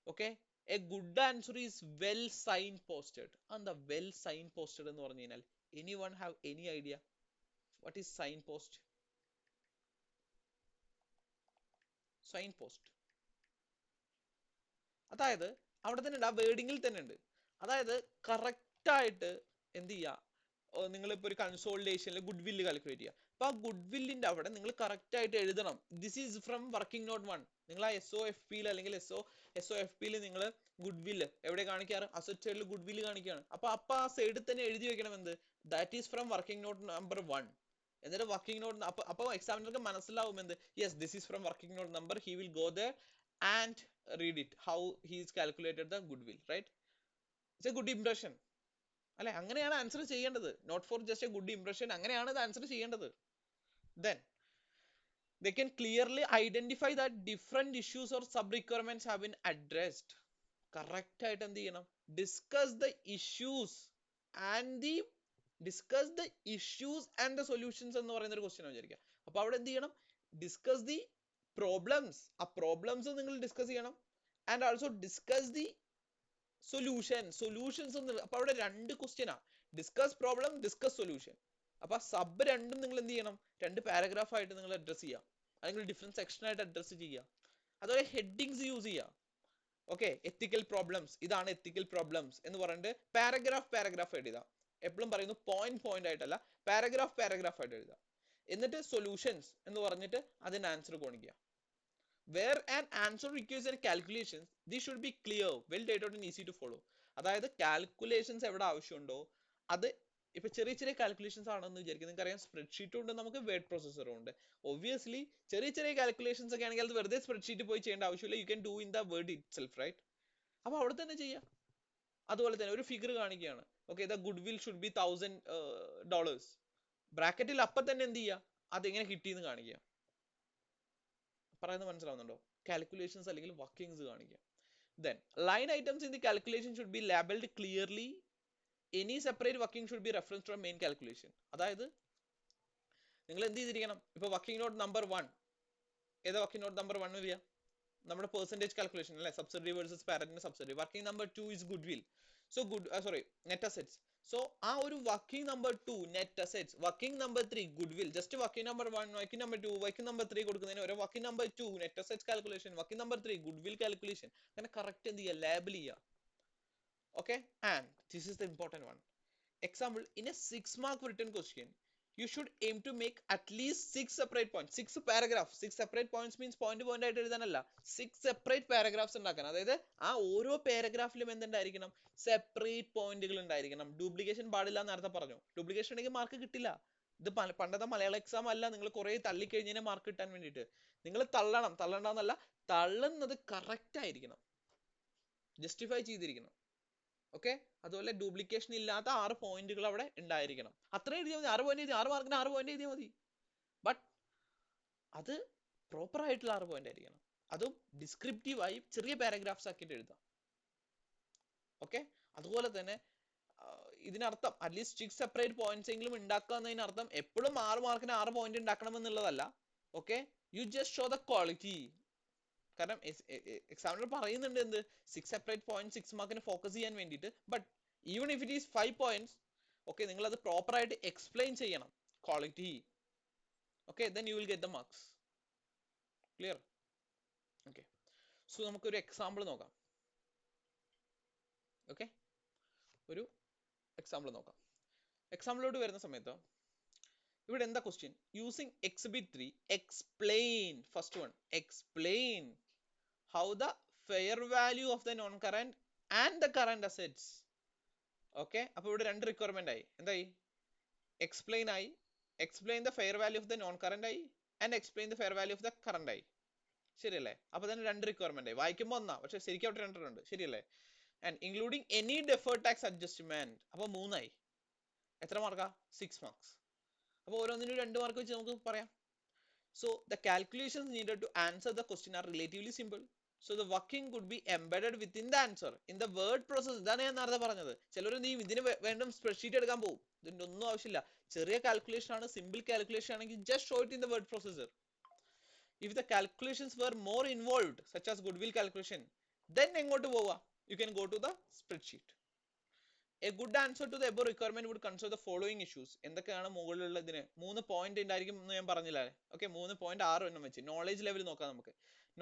Okay, a good answer is well signposted. എന്താ വെൽ സൈൻ പോസ്റ്റഡ് എന്ന് പറഞ്ഞു കഴിഞ്ഞാൽ? Anyone have any idea what is signpost? Signpost അതായത് അവിടെ തന്നെ ഉണ്ട്, ആ വേർഡിങ്ങിൽ തന്നെ ഉണ്ട്. അതായത് കറക്റ്റ് ആയിട്ട് എന്ത് ചെയ്യുക, നിങ്ങളിപ്പോ ഒരു കൺസോളിഡേഷനിൽ ഗുഡ് വില്ല് കാൽക്കുലേറ്റ് ചെയ്യുക. അപ്പൊ ആ ഗുഡ് വില്ലിന്റെ അവിടെ നിങ്ങൾ കറക്റ്റ് ആയിട്ട് എഴുതണം, this is from working not 1. നിങ്ങൾ ആ SOFP അല്ലെങ്കിൽ SOFP നിങ്ങൾ ഗുഡ് വില്ല് എവിടെ കാണിക്കാറ്? അസറ്റ് സൈഡിൽ ഗുഡ് വില്ല് കാണിക്കുകയാണ്. അപ്പൊ ആ സൈഡിൽ തന്നെ എഴുതി വെക്കണം എന്ത്? That is from working not number 1. എന്നിട്ട് വർക്കിംഗ് നോട്ട് അപ്പൊ എക്സാമിനർക്ക് മനസ്സിലാവും എന്ത്? Yes, this is from working not number, he will go there and read it how he's calculated the goodwill, right? It's a good impression അല്ലെ? അങ്ങനെയാണ് answer ചെയ്യേണ്ടത്, not for just a good impression. അങ്ങനെയാണ് ഇത് answer ചെയ്യേണ്ടത്. then they can clearly identify that different issues or sub requirements have been addressed. Correct ആയിട്ട് എന്ത് ചെയ്യണം? Discuss the issues and the solutions എന്ന് പറയുന്ന ഒരു ക്വസ്റ്റ്യൻ വിചാരിക്കുക. അപ്പൊ അവിടെ എന്ത് ചെയ്യണം? ഡിസ്കസ് ദി പ്രോബ്ലംസ്, ആ പ്രോബ്ലംസ് നിങ്ങൾ ഡിസ്കസ് ചെയ്യണം, and also discuss the solutions. അപ്പൊ അവിടെ രണ്ട് ക്വസ്റ്റ്യനാ, ഡിസ്കസ് പ്രോബ്ലം, ഡിസ്കസ് സൊല്യൂഷൻ. അപ്പൊ സബ് രണ്ടും നിങ്ങൾ എന്ത് ചെയ്യണം? രണ്ട് പാരഗ്രാഫ് ആയിട്ട് നിങ്ങൾ അഡ്രസ് ചെയ്യാം, അല്ലെങ്കിൽ ഡിഫറെന്റ് സെക്ഷൻ ആയിട്ട് അഡ്രസ് ചെയ്യുക. അതുപോലെ ഹെഡിങ്സ് യൂസ് ചെയ്യുക. ഓക്കെ, എത്തിക്കൽ പ്രോബ്ലംസ്, ഇതാണ് എത്തിക്കൽ പ്രോബ്ലംസ് എന്ന് പറഞ്ഞിട്ട് പാരഗ്രാഫ് ആയിട്ട് എഴുതാം. എപ്പോഴും പറയുന്നു പോയിന്റ് ആയിട്ടല്ല, പാരഗ്രാഫ് ആയിട്ട് എഴുതാം. എന്നിട്ട് സൊല്യൂഷൻസ് എന്ന് പറഞ്ഞിട്ട് അതിന് ആൻസർ കാണിക്കുക. where an answer requires any calculations, this should be clear, well dated and easy to follow. അതായത് കാൽക്കുലേഷൻസ് എവിടെ ആവശ്യമുണ്ടോ അത്, ഇപ്പൊ ചെറിയ ചെറിയ കാൽക്കുലേഷൻസ് ആണെന്ന് വിചാരിക്കും, നിങ്ങൾക്ക് അറിയാം സ്പ്രെഡ്ഷീറ്റും ഉണ്ട്, നമുക്ക് വേർഡ് പ്രോസസ്സറും ഉണ്ട്. ഒബ്വിയസ്ലി ചെറിയ കാൽക്കുലേഷൻസ് ഒക്കെ ആണെങ്കിൽ അത് വെറുതെ സ്പ്രെഡ്ഷീറ്റ് പോയി ചെയ്യേണ്ട ആവശ്യമില്ല, you can do in the word itself, right? അപ്പൊ അവിടെ തന്നെ ചെയ്യാം. അതുപോലെ തന്നെ ഒരു ഫിഗർ കാണിക്കുകയാണ്, okay, the goodwill should be $1,000, ബ്രാക്കറ്റിൽ അപ്പൊ തന്നെ എന്ത് ചെയ്യുക? അതെങ്ങനെ കിട്ടിയെന്ന് കാണിക്കുക. പറയുന്നത് മനസ്സിലാവുന്നുണ്ടോ? കാൽക്കുലേഷൻസ് അല്ലെങ്കിൽ വർക്കിംഗ്സ് കാണിക്കുക. then line items in the calculation should be labeled clearly, any separate working should be referenced to a main calculation. അതായത് നിങ്ങൾ എന്ത് ചെയ്തിരിക്കണം? ഇപ്പൊ വർക്കിംഗ് നോട്ട് നമ്പർ 1, ഏതാ വർക്കിംഗ് നോട്ട് നമ്പർ 1 വരിക? നമ്മുടെ പെർസെന്റേജ് കാൽക്കുലേഷൻ അല്ലെ, subsidiary versus parent subsidiary. Working number 2 is goodwill, so net assets. So ആ ഒരു working number 2 net assets, working number 3 goodwill, just working number 1, working number 2, working number 3 കൊടുക്കുന്നതിന് ഒരു working number 2 net assets calculation, working number 3 goodwill calculation, അങ്ങനെ correct എന്ത് ചെയ്യുക? Label ചെയ്യുക. Okay, and this is the important one. Example, in A 6 mark written question you should aim to make at least 6 separate points, 6 paragraphs. 6 separate points means point ആയിട്ട് എഴുതാനല്ല, 6 separate paragraphs ഉണ്ടാക്കാൻ. അതായത് ആ ഓരോ പാരഗ്രാഫിലും എന്തുണ്ടായിരിക്കണം? Separate പോയിന്റുകൾ ഉണ്ടായിരിക്കണം. Duplication പാടില്ല എന്ന് നേരത്തെ പറഞ്ഞു. ഡ്യൂപ്ലിക്കേഷൻ ഉണ്ടെങ്കിൽ മാർക്ക് കിട്ടില്ല. ഇത് പണ്ടത്തെ മലയാള എക്സാം അല്ല, നിങ്ങൾ കുറെ തള്ളിക്കഴിഞ്ഞാൽ മാർക്ക് കിട്ടാൻ വേണ്ടിയിട്ട്. നിങ്ങൾ തള്ളണ്ടെന്നല്ല, തള്ളുന്നത് കറക്റ്റ് ആയിരിക്കണം, ജസ്റ്റിഫൈ ചെയ്തിരിക്കണം. ഓക്കെ, അതുപോലെ ഡ്യൂപ്ലിക്കേഷൻ ഇല്ലാത്ത 6 പോയിന്റുകൾ അവിടെ ഉണ്ടായിരിക്കണം. അത്ര എഴുതിയാൽ മതി, 6 പോയിന്റ് എഴുതി, 6 മാർക്കിന് 6 പോയിന്റ് എഴുതിയാൽ മതി. ബട്ട് അത് പ്രോപ്പർ ആയിട്ടുള്ള 6 പോയിന്റ് ആയിരിക്കണം, അതും ഡിസ്ക്രിപ്റ്റീവ് ആയി ചെറിയ പാരഗ്രാഫ്സ് ആക്കിയിട്ട് എഴുതാം. ഓക്കെ, അതുപോലെ തന്നെ ഇതിനർത്ഥം അറ്റ്ലീസ്റ്റ് 6 സെപ്പറേറ്റ് പോയിന്റ്സ് എങ്കിലും ഉണ്ടാക്കുക എന്നതിനർത്ഥം എപ്പോഴും 6 മാർക്കിന് 6 പോയിന്റ് ഉണ്ടാക്കണം എന്നുള്ളതല്ല. Okay, you just show the quality. കാരണം എക്സാമിനർ പറയുന്നുണ്ട് എന്ത്? 6 സെപ്പറേറ്റ് പോയിന്റ് 6 മാർക്കിന് ഫോക്കസ് ചെയ്യാൻ വേണ്ടിയിട്ട്. But even if it is 5 points, okay, നിങ്ങൾ അത് പ്രോപ്പർ ആയിട്ട് എക്സ്പ്ലെയിൻ ചെയ്യണം, quality. Okay, then you will get the marks. Clear? Okay, so നമുക്കൊരു എക്സാമ്പിൾ നോക്കാം. ഓക്കെ, ഒരു എക്സാമ്പിൾ നോക്കാം. എക്സാമ്പിളിലോട്ട് വരുന്ന സമയത്ത് ഇവിടെ എന്താ question? Using exhibit 3 explain, first one, explain how the fair value of the non-current and the current assets ഓക്കെ, അപ്പൊ ഇവിടെ രണ്ട് റിക്വയർമെന്റ് ആയി. എന്തായി? എക്സ്പ്ലെയിൻ ആയി, explain the fair value of the non current ആയി, and explain the fair value of the current ആയി. ശരിയല്ലേ? അപ്പൊ തന്നെ രണ്ട് റിക്വയർമെന്റ് ആയി. വായിക്കുമ്പോൾ ഒന്നാ, പക്ഷെ ശരിക്കും അവിടെ രണ്ടെണ്ണമുണ്ട്. ശരിയല്ലേ? And including any deferred tax adjustment, അപ്പൊ മൂന്നായി. എത്ര മാർക്കാ? 6 മാർക്സ്. അപ്പൊ ഓരോന്നിനും 2 മാർക്ക് വെച്ച് നമുക്ക് പറയാം. So the calculations needed to answer the question are relatively simple. So the working could be embedded within the answer in the word process. ഇതാണ് ഞാൻ നേരത്തെ പറഞ്ഞത്. ചിലർ നീ ഇതിന് വേണ്ടും സ്പ്രെഡ്ഷീറ്റ് എടുക്കാൻ പോകും. ഇതിന്റെ ഒന്നും ആവശ്യമില്ല. ചെറിയ കാൽക്കുലേഷൻ ആണ്, സിമ്പിൾ കാൽക്കുലേഷൻ ആണെങ്കിൽ just show it in the word processor. If the calculations were more involved, such as goodwill calculation, then എങ്ങോട്ട് പോവാ? You can go to the spreadsheet. A good answer to the above requirement would consider the following issues. എന്തൊക്കെയാണ് മുകളിലുള്ള ഇതിന് 3 point ഉണ്ടായിരിക്കും എന്ന് ഞാൻ പറഞ്ഞില്ലേ? Okay, 3.6 എണ്ണം വെച്ച് നോളേജ് ലെവൽ നോക്കാം നമുക്ക്.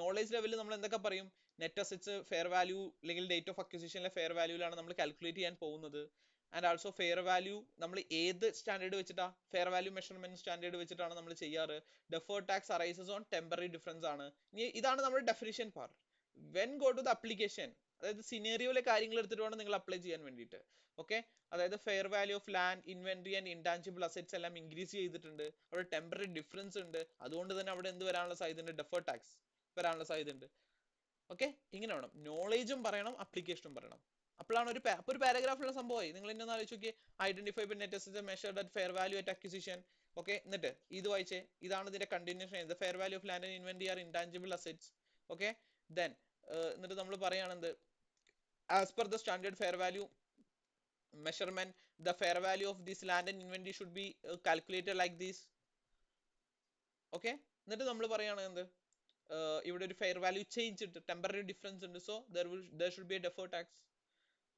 നോളേജ് ലെവലിൽ നമ്മൾ എന്തൊക്കെ പറയും? നെറ്റ് അസറ്റ്സ് ഫെയർ വാല്യൂ അല്ലെങ്കിൽ ഡേറ്റ് ഓഫ് അക്വിസിഷനിലെ ഫെയർ വാല്യൂലാണ് നമ്മൾ കാൽക്കുലേറ്റ് ചെയ്യാൻ പോകുന്നത്. ആൻഡ് ആൾസോ ഫെയർ വാല്യൂ നമ്മൾ ഏത് സ്റ്റാൻഡേർഡ് വെച്ചിട്ടാ? ഫെയർ വാല്യൂ മെഷർമെന്റ് സ്റ്റാൻഡേർഡ് വെച്ചിട്ടാണ് നമ്മൾ ചെയ്യാറ്. Deferred tax arises on temporary difference ആണ്. ഇതാണ് നമ്മുടെ definition part. When go to the application, അതായത് സിനേറിയോയിലെ കാര്യങ്ങൾ എടുത്തിട്ട് വേണം നിങ്ങൾ അപ്ലൈ ചെയ്യാൻ വേണ്ടിയിട്ട്. ഓക്കെ, അതായത് fair value of land, inventory and intangible assets എല്ലാം ഇൻക്രീസ് ചെയ്തിട്ടുണ്ട്. അവിടെ ടെമ്പററി ഡിഫറൻസ് ഉണ്ട്. അതുകൊണ്ട് തന്നെ അവിടെ എന്ത് വരാനുള്ള സാധ്യതയുണ്ട്? ഡെഫേർഡ് ടാക്സ് വരാനുള്ള സാധ്യതയുണ്ട്. ഓക്കെ, ഇങ്ങനെ വേണം. നോളേജും പറയണം, അപ്ലിക്കേഷനും പറയണം. അപ്പോഴാണ് ഒരു പാരഗ്രാഫിലുള്ള സംഭവമായി. നിങ്ങൾ എന്നെ ഒന്ന് ആലോചിച്ച് നോക്കിയേ. Identify net assets measured at fair value at acquisition. Okay, എന്നിട്ട് ഇത് വായിച്ചേ. ഇതാണ് ഇതിന്റെ continuation. The fair value of land and inventory are intangible assets. Okay, then എന്നിട്ട് നമ്മൾ പറയുകയാണെന്ത്? As per the standard fair value measurement, the fair value of this land and inventory should be calculated like this. Okay, എന്നിട്ട് നമ്മൾ പറയാണ് എന്ത്? ഇവിടെ ഒരു fair value change ഉണ്ട്, ടെമ്പററി ഡിഫറൻസ് ഉണ്ട്. So there should be a deferred tax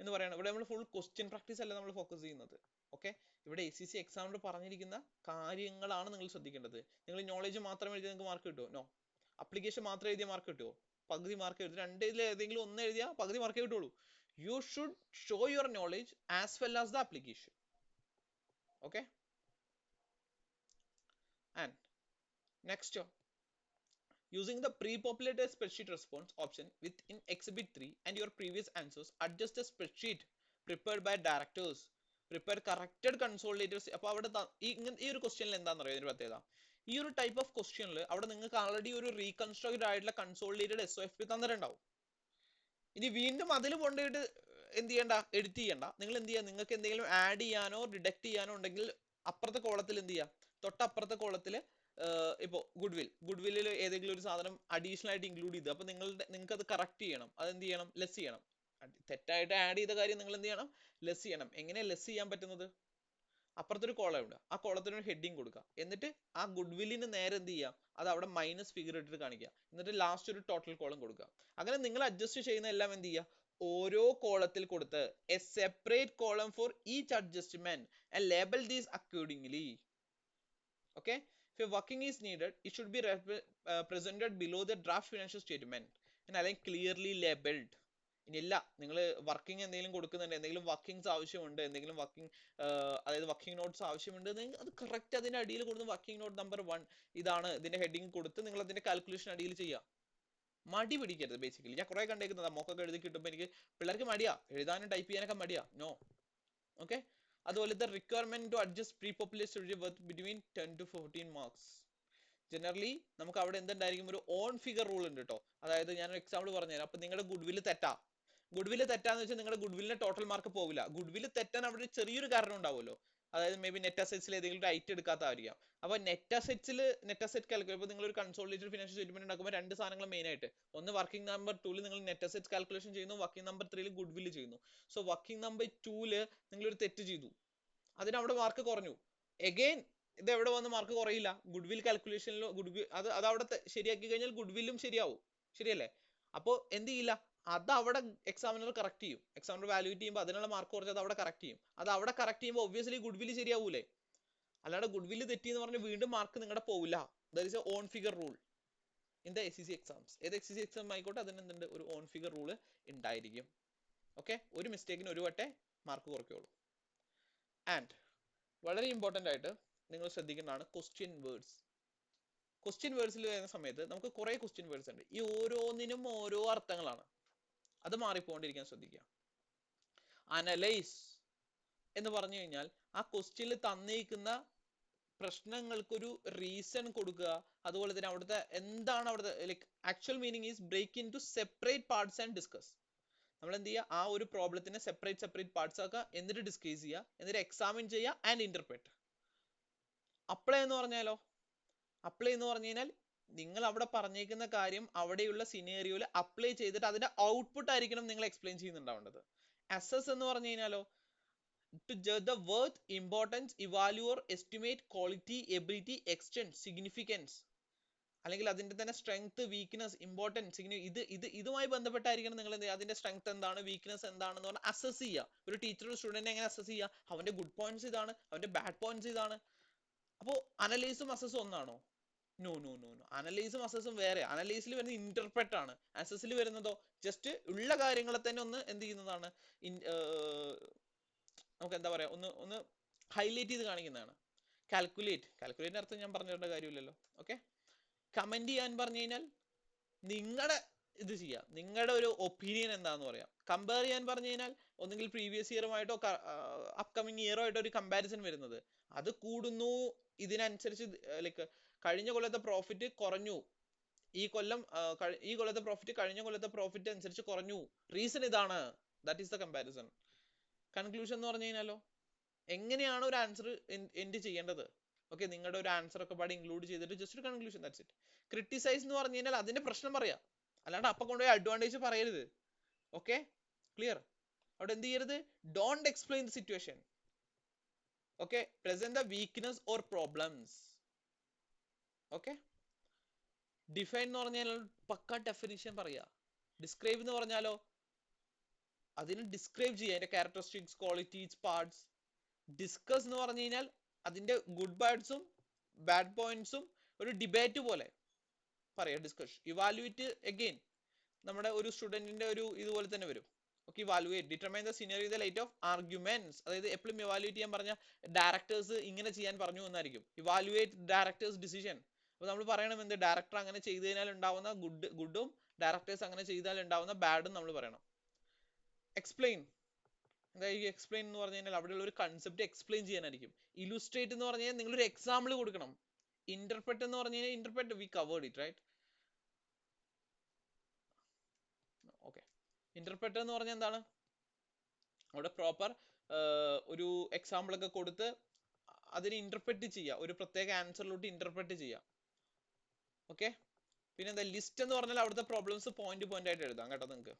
എന്ന് പറയണം. ഇവിടെ നമ്മൾ ഫുൾ ക്വസ്റ്റ്യൻ പ്രാക്ടീസ് അല്ല നമ്മൾ ഫോക്കസ് ചെയ്യുന്നത്. ഓക്കെ, ഇവിടെ ACC എക്സാമിൽ പറഞ്ഞിരിക്കുന്ന കാര്യങ്ങളാണ് നിങ്ങൾ ശ്രദ്ധിക്കേണ്ടത്. നിങ്ങൾ നോളേജ് മാത്രം എഴുതിയാൽ നിങ്ങൾക്ക് മാർക്ക് കിട്ടുമോ? നോ. അപ്ലിക്കേഷൻ മാത്രം എഴുതിയാൽ മാർക്ക് കിട്ടുമോ? പകുതി മാർക്ക് എഴുതി. രണ്ടിൽ ഏതെങ്കിലും ഒന്ന് എഴുതിയാൽ പകുതി മാർക്കേ കിട്ടുള്ളൂ. You should show your knowledge as well as the application. Okay, and next using the pre-populated spreadsheet response option within exhibit 3 and your previous answers, adjust the spreadsheet prepared by directors, prepare corrected consolidated. അപ്പോൾ അവിടെ ഈ ഒരു ക്വസ്റ്റ്യനിൽ എന്താണെന്ന് അറിയാം ഒരു പ്രത്യേകത? ഈ ഒരു ടൈപ്പ് ഓഫ് ക്വസ്റ്റ്യനിൽ അവിടെ നിങ്ങൾക്ക് ആൾറെഡി ഒരു റീകൺസ്ട്രക്റ്റഡ് ആയിട്ടുള്ള കൺസോളിഡേറ്റഡ് SOFP തന്നിട്ടുണ്ടാവും. ഇനി വീണ്ടും അതിൽ കൊണ്ടുപോയിട്ട് എന്ത് ചെയ്യണ്ട? എഡിറ്റ് ചെയ്യണ്ട. നിങ്ങൾ എന്ത് ചെയ്യുക? നിങ്ങൾക്ക് എന്തെങ്കിലും ആഡ് ചെയ്യാനോ ഡിഡക്ട് ചെയ്യാനോ ഉണ്ടെങ്കിൽ അപ്പുറത്തെ കോളത്തിൽ എന്ത് ചെയ്യുക? തൊട്ടപ്പുറത്തെ കോളത്തിൽ ഇപ്പോൾ ഗുഡ്വില്ലിൽ ഏതെങ്കിലും ഒരു സാധനം അഡീഷണൽ ആയിട്ട് ഇൻക്ലൂഡ് ചെയ്ത്, അപ്പൊ നിങ്ങൾക്ക് അത് കറക്റ്റ് ചെയ്യണം. അത് എന്ത് ചെയ്യണം? ലെസ് ചെയ്യണം. തെറ്റായിട്ട് ആഡ് ചെയ്ത കാര്യം നിങ്ങൾ എന്ത് ചെയ്യണം? ലെസ് ചെയ്യണം. എങ്ങനെ ലെസ് ചെയ്യാൻ പറ്റുന്നത്? അപ്പുറത്തൊരു കോളം ഉണ്ട്, ആ കോളത്തിന് ഒരു ഹെഡിങ് കൊടുക്കുക. എന്നിട്ട് ആ ഗുഡ്വില്ലിന് നേരെ എന്ത് ചെയ്യാം? അത് അവിടെ മൈനസ് ഫിഗർ ഇട്ടിട്ട് കാണിക്കുക. എന്നിട്ട് ലാസ്റ്റ് ഒരു ടോട്ടൽ കോളം കൊടുക്കുക. അങ്ങനെ നിങ്ങൾ അഡ്ജസ്റ്റ് ചെയ്യുന്ന എല്ലാം എന്ത് ചെയ്യുക? ഓരോ കോളത്തിൽ കൊടുത്ത് A separate column for each adjustment and label these accordingly. Okay, if a working is needed, it should be presented below the draft financial statement and അല്ലെങ്കിൽ clearly labeled. ഇനിയില്ല, നിങ്ങൾ വർക്കിംഗ് എന്തെങ്കിലും കൊടുക്കുന്നുണ്ട്, എന്തെങ്കിലും വർക്കിംഗ്സ് ആവശ്യമുണ്ട്, എന്തെങ്കിലും വർക്കിംഗ് അതായത് working notes ആവശ്യമുണ്ട്, അത് കറക്റ്റ് അതിന്റെ അടിയിൽ കൊടുത്ത് വർക്കിംഗ് നോട്ട് നമ്പർ 1 ഇതാണ് ഇതിന്റെ ഹെഡിങ് കൊടുത്ത് നിങ്ങൾ അതിന്റെ കാൽക്കുലേഷൻ അടിയിൽ ചെയ്യുക. മടി പിടിക്കരുത്. ബേസിക്കലി ഞാൻ കുറെ കണ്ടേക്കുന്നത് മോക്കൊക്കെ എഴുതി കിട്ടുമ്പോൾ എനിക്ക് പിള്ളേർക്ക് മടിയാ, എഴുതാനും ടൈപ്പ് ചെയ്യാനൊക്കെ മടിയാ. നോ. ഓക്കെ, അതുപോലെ the requirement to adjust pre population worth between 10 to 14 marks. Generally നമുക്ക് അവിടെ എന്തുണ്ടായിരിക്കും? ഒരു ഓൺ ഫിഗർ റൂൾ ഉണ്ട് കേട്ടോ. അതായത് ഞാനൊരു എക്സാമ്പിൾ പറഞ്ഞുതരാം. അപ്പൊ നിങ്ങളുടെ ഗുഡ്വില്ല് തെറ്റാന്ന് വെച്ചാൽ നിങ്ങളുടെ ഗുഡ്വില്ലിന്റെ ടോട്ടൽ മാർക്ക് പോവില്ല. ഗുഡ്വില്ല് തെറ്റാൻ അവിടെ ഒരു ചെറിയൊരു കാരണം ഉണ്ടാവുമല്ലോ. അതായത് മേ ബി നെറ്റ് അസെറ്റ്സിൽ ഏതെങ്കിലും ഒരു ഐറ്റം എടുക്കാത്തായിരിക്കാം. അപ്പൊ നെറ്റ് അസെറ്റ് കാൽക്കുലേറ്റ്, ഇപ്പൊ നിങ്ങൾ ഒരു കൺസോളിഡേറ്റഡ് ഫിനാൻഷ്യൽ സ്റ്റേറ്റ്മെന്റ് ഉണ്ടാക്കുമ്പോൾ രണ്ട് സാധനങ്ങൾ മെയിൻ ആയിട്ട്, ഒന്ന് വർക്കിംഗ് നമ്പർ 2 നിങ്ങൾ നെറ്റ് അസെറ്റ്സ് കാൽക്കുലേഷൻ ചെയ്യുന്നു, വർക്കിംഗ് നമ്പർ 3 ഗുഡ്വില്ല് ചെയ്യുന്നു. സോ വർക്കിംഗ് നമ്പർ 2 നിങ്ങൾ ഒരു തെറ്റ് ചെയ്തു, അതിനവിടെ മാർക്ക് കുറഞ്ഞു. എഗെയിൻ ഇത് എവിടെ വന്ന് മാർക്ക് കുറയില്ല? ഗുഡ്വിൽ കാൽക്കുലേഷനിലോ അത് അവിടെ ശരിയാക്കി കഴിഞ്ഞാൽ ഗുഡ്വില്ലും ശരിയാവും. ശരിയല്ലേ? അപ്പോ എന്ത് ചെയ്യില്ല? അത് അവിടെ എക്സാമിനർ കറക്റ്റ് ചെയ്യും. എക്സാമിനർ വാല്യൂറ്റ് ചെയ്യുമ്പോൾ അതിനുള്ള മാർക്ക് കുറച്ചത് അവിടെ കറക്റ്റ് ചെയ്യും. അത് അവിടെ കറക്റ്റ് ചെയ്യുമ്പോൾ ഒബ്വിയസ്ലി ഗുഡ്വില്ല് ശരിയാവൂലേ? അല്ലാണ്ട് ഗുഡ്വില്ല് തെറ്റി എന്ന് പറഞ്ഞ് വീണ്ടും മാർക്ക് നിങ്ങളുടെ പോവില്ല. That is A on figure rule in the SEC exams. ഏത് SEC എക്സാം ആയിക്കോട്ടെ, അതിന് എന്തുണ്ട്? ഒരു ഓൺ ഫിഗർ റൂൾ ഉണ്ടായിരിക്കും. ഓക്കെ, ഒരു മിസ്റ്റേക്കിന് ഒരു വട്ടേ മാർക്ക് കുറയ്ക്കുള്ളൂ. ആൻഡ് വളരെ ഇമ്പോർട്ടന്റ് ആയിട്ട് നിങ്ങൾ ശ്രദ്ധിക്കേണ്ടതാണ് ക്വസ്റ്റ്യൻ വേർഡ്സ്. ക്വസ്റ്റ്യൻ വേർഡ്സിൽ വരുന്ന സമയത്ത് നമുക്ക് കുറെ ക്വസ്റ്റ്യൻ വേർഡ്സ് ഉണ്ട്. ഈ ഓരോന്നിനും ഓരോ അർത്ഥങ്ങളാണ്. അത് മാറിപ്പോണ്ടിരിക്കാൻ ശ്രദ്ധിക്കുക. അനലൈസ്, എന്ന് പറഞ്ഞു കഴിഞ്ഞാൽ ആ ക്വസ്റ്റ്യനിൽ തന്നിരിക്കുന്ന പ്രശ്നങ്ങൾക്കൊരു റീസൺ കൊടുക്കുക. അതുപോലെ തന്നെ അവിടുത്തെ എന്താണ് അവിടുത്തെ like actual meaning is break into separate parts and discuss. നമ്മൾ എന്ത് ചെയ്യുക, ആ ഒരു പ്രോബ്ലത്തിന് സെപ്പറേറ്റ് പാർട്സ് ആക്കുക, എന്നിട്ട് ഡിസ്കസ് ചെയ്യുക, എന്നിട്ട് എക്സാമിൻ ചെയ്യുക ആൻഡ് ഇന്റർപ്രറ്റ്. അപ്ലൈ എന്ന് പറഞ്ഞാലോ, അപ്ലൈ എന്ന് പറഞ്ഞു കഴിഞ്ഞാൽ നിങ്ങൾ അവിടെ പറഞ്ഞേക്കുന്ന കാര്യം അവിടെയുള്ള സിനേറിയോയിൽ അപ്ലൈ ചെയ്തിട്ട് അതിന്റെ ഔട്ട്പുട്ട് ആയിരിക്കണം നിങ്ങൾ എക്സ്പ്ലെയിൻ ചെയ്യുന്നുണ്ടാവേണ്ടത്. അസസ് എന്ന് പറഞ്ഞു കഴിഞ്ഞാലോ, to judge the worth, importance, evaluate, estimate, quality, ability, extent, significance, അല്ലെങ്കിൽ അതിന്റെ തന്നെ സ്ട്രെങ്ത്, വീക്ക്നെസ്, ഇമ്പോർട്ടൻസ്, ഇതുമായി ബന്ധപ്പെട്ടായിരിക്കണം നിങ്ങൾ അതിന്റെ സ്ട്രെങ്ത് എന്താണ്, വീക്ക്നെസ് എന്താണെന്ന് പറഞ്ഞാൽ അസസ് ചെയ്യുക. ഒരു ടീച്ചർ ഒരു സ്റ്റുഡന്റിനെ എങ്ങനെ അസസ് ചെയ്യുക, അവന്റെ ഗുഡ് പോയിന്റ്സ് ഇതാണ്, അവന്റെ ബാഡ് പോയിന്റ്സ് ഇതാണ്. അപ്പോ അനലൈസും അസസും ഒന്നാണോ? No no no no. അനലൈസും അസസും വേറെ. അനലൈസിൽ വരുന്നത് ഇന്റർപ്രറ്റ് ആണ്, അസസിൽ വരുന്നതോ ജസ്റ്റ് ഉള്ള കാര്യങ്ങളെ തന്നെ ഒന്ന് എന്ത് ചെയ്യുന്നതാണ്, നമുക്ക് എന്താ പറയാ, ഒന്ന് ഒന്ന് ഹൈലൈറ്റ് ചെയ്ത് കാണിക്കുന്നതാണ്. കാൽക്കുലേറ്റിന്റെ അർത്ഥം ഞാൻ പറഞ്ഞു തരേണ്ട കാര്യമില്ലല്ലോ. ഓക്കെ. കമന്റ് ചെയ്യാൻ പറഞ്ഞു കഴിഞ്ഞാൽ നിങ്ങളുടെ ഇത് ചെയ്യുക, നിങ്ങളുടെ ഒരു ഒപ്പീനിയൻ എന്താന്ന് പറയാം. കമ്പയർ ചെയ്യാൻ പറഞ്ഞു കഴിഞ്ഞാൽ ഒന്നെങ്കിൽ പ്രീവിയസ് ഇയറുമായിട്ടോ അപ്കമിങ് ഇയറോ ആയിട്ടോ ഒരു കമ്പാരിസൺ വരുന്നത്, അത് കൂടുന്നു ഇതിനനുസരിച്ച്, ലൈക്ക് കഴിഞ്ഞ കൊല്ലത്തെ പ്രോഫിറ്റ് കുറഞ്ഞു, ഈ കൊല്ലത്തെ പ്രോഫിറ്റ് കഴിഞ്ഞ കൊല്ലത്തെ പ്രോഫിറ്റ് അനുസരിച്ച് കുറഞ്ഞു, റീസൺ ഇതാണ്, that is the comparison. Conclusion എന്ന് പറഞ്ഞു കഴിഞ്ഞാലോ, എങ്ങനെയാണ് ഒരു ആൻസർ എൻഡ് ചെയ്യേണ്ടത്. ഓക്കെ, നിങ്ങളുടെ ഒരു ആൻസർ ഒക്കെ പാടെ ഇൻക്ലൂഡ് ചെയ്തിട്ട് ജസ്റ്റ് ഒരു കൺക്ലൂഷൻ, ദാറ്റ്സ് ഇറ്റ്. ക്രിട്ടിസൈസ് എന്ന് പറഞ്ഞു കഴിഞ്ഞാൽ അതിന്റെ പ്രശ്നം പറയാം, അല്ലാണ്ട് അപ്പൊ കൊണ്ടുപോയി അഡ്വാൻറ്റേജ് പറയരുത്. Okay, clear? അവിടെ എന്ത് ചെയ്യരുത്, don't explain the situation. Okay, present the weakness or problems. Okay. Define എന്ന് പറഞ്ഞാൽ പക്ക ഡെഫിനിഷൻ പറയാ. ഡിസ്ക്രൈബ് എന്ന് പറഞ്ഞാലോ അതിന് ഡിസ്ക്രൈബ് ചെയ്യുക, അതിന്റെ ക്യാരക്ടറിസ്റ്റിക്സ്, ക്വാളിറ്റീസ്, പാർട്സ്. ഡിസ്കസ് എന്ന് പറഞ്ഞു കഴിഞ്ഞാൽ അതിന്റെ ഗുഡ് ബാഡ്സും ബാഡ് പോയിന്റ്സും ഒരു ഡിബേറ്റ് പോലെ പറയാം, ഡിസ്കസ്. ഇവാലുവേറ്റ് അഗെയിൻ നമ്മുടെ ഒരു സ്റ്റുഡന്റിന്റെ ഒരു ഇതുപോലെ തന്നെ വരും. Okay, evaluate, determine the scenery the light of arguments. അതായത് എപ്പോഴും ഇവാലുവേറ്റ് ചെയ്യാൻ പറഞ്ഞ ഡയറക്ടേഴ്സ് ഇങ്ങനെ ചെയ്യാൻ പറഞ്ഞു എന്നായിരിക്കും. Evaluate directors decision. അപ്പൊ നമ്മൾ പറയണം എന്ത്, ഡയറക്ടർ അങ്ങനെ ചെയ്തതിനാൽ ഉണ്ടാവുന്ന ഗുഡും ഡയറക്ടേഴ്സ് അങ്ങനെ ചെയ്താൽ ഉണ്ടാവുന്ന ബാഡും നമ്മൾ പറയണം. എക്സ്പ്ലെയിൻ, അതായത് എക്സ്പ്ലെയിൻ എന്ന് പറഞ്ഞു കഴിഞ്ഞാൽ അവിടെയുള്ള ഒരു കൺസെപ്റ്റ് എക്സ്പ്ലെയിൻ ചെയ്യാനായിരിക്കും. ഇലുസ്ട്രേറ്റ് എന്ന് പറഞ്ഞു കഴിഞ്ഞാൽ നിങ്ങളൊരു എക്സാമ്പിൾ കൊടുക്കണം. ഇന്റർപ്രറ്റ് എന്ന് പറഞ്ഞു കഴിഞ്ഞാൽ interpret we covered it right. Okay, interpret എന്ന് പറഞ്ഞാൽ എന്താണ്, അവിടെ പ്രോപ്പർ ഒരു എക്സാമ്പിൾ ഒക്കെ കൊടുത്ത് അതിനെ ഇന്റർപ്രറ്റ് ചെയ്യുക, ഒരു പ്രത്യേക ആൻസറിലോട്ട് ഇന്റർപ്രറ്റ് ചെയ്യുക. ഓക്കെ. പിന്നെ എന്താ, ലിസ്റ്റ് എന്ന് പറഞ്ഞാൽ അവിടുത്തെ പ്രോബ്ലംസ് പോയിന്റ് ആയിട്ട് എഴുതാം കേട്ടോ നിങ്ങൾക്ക്.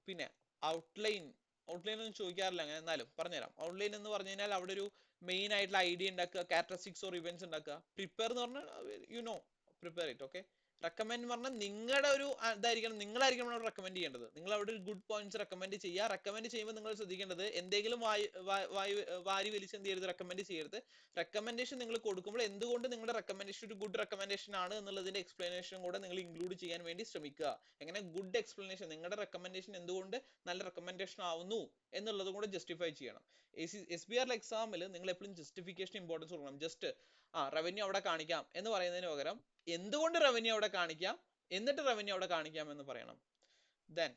പിന്നെ ഔട്ട്ലൈൻ ഒന്നും ചോദിക്കാറില്ല അങ്ങനെ, എന്നാലും പറഞ്ഞുതരാം. ഔട്ട്ലൈൻ എന്ന് പറഞ്ഞു കഴിഞ്ഞാൽ അവിടെ ഒരു മെയിൻ ആയിട്ടുള്ള ഐഡിയ ഉണ്ടാക്കുക, ക്യാരക്ടറിസ്റ്റിക്സ് ഓർ ഇവന്റ്സ് ഉണ്ടാക്കുക. പ്രിപ്പയർ എന്ന് പറഞ്ഞാൽ പ്രിപ്പയർ ഇറ്റ്. ഓക്കെ. റെക്കമെൻഡ് എന്ന് പറഞ്ഞാൽ നിങ്ങളുടെ ഒരു ഇതായിരിക്കണം, നിങ്ങളായിരിക്കണം അവിടെ റെക്കമെൻഡ് ചെയ്യേണ്ടത്. നിങ്ങൾ അവിടെ ഒരു ഗുഡ് പോയിന്റ്സ് റെക്കമെൻഡ് ചെയ്യുക. റെക്കമെൻഡ് ചെയ്യുമ്പോൾ നിങ്ങൾ ശ്രദ്ധിക്കേണ്ടത് എന്തെങ്കിലും വാരി വലിച്ച് എന്ത് ചെയ്യരുത്, റെക്കമെൻഡ് ചെയ്യരുത്. റെക്കമെൻഡേഷൻ നിങ്ങൾ കൊടുക്കുമ്പോൾ എന്തുകൊണ്ട് നിങ്ങളുടെ റെക്കമെൻഡേഷൻ ഒരു ഗുഡ് റെക്കമെൻഡേഷൻ ആണ് എന്നുള്ളതിന്റെ എക്സ്പ്ലനേഷൻ കൂടെ നിങ്ങൾ ഇൻക്ലൂഡ് ചെയ്യാൻ വേണ്ടി ശ്രമിക്കുക. എങ്ങനെ ഗുഡ് എക്സ്പ്ലനേഷൻ, നിങ്ങളുടെ റെക്കമെൻഡേഷൻ എന്തുകൊണ്ട് നല്ല റെക്കമെൻഡേഷൻ ആവുന്നു എന്നുള്ളത് കൂടെ ജസ്റ്റിഫൈ ചെയ്യണം. SBR എക്സാമിൽ നിങ്ങൾ എപ്പോഴും ജസ്റ്റിഫിക്കേഷൻ ഇമ്പോർട്ടൻസ് കൊടുക്കണം. ജസ്റ്റ് റവന്യൂ അവിടെ കാണിക്കാം എന്ന് പറയുന്നതിന് പകരം എന്തുകൊണ്ട് റവന്യൂ അവിടെ കാണിക്കാം, എന്നിട്ട് റവന്യൂ അവിടെ കാണിക്കാം എന്ന് പറയണം. ദെൻ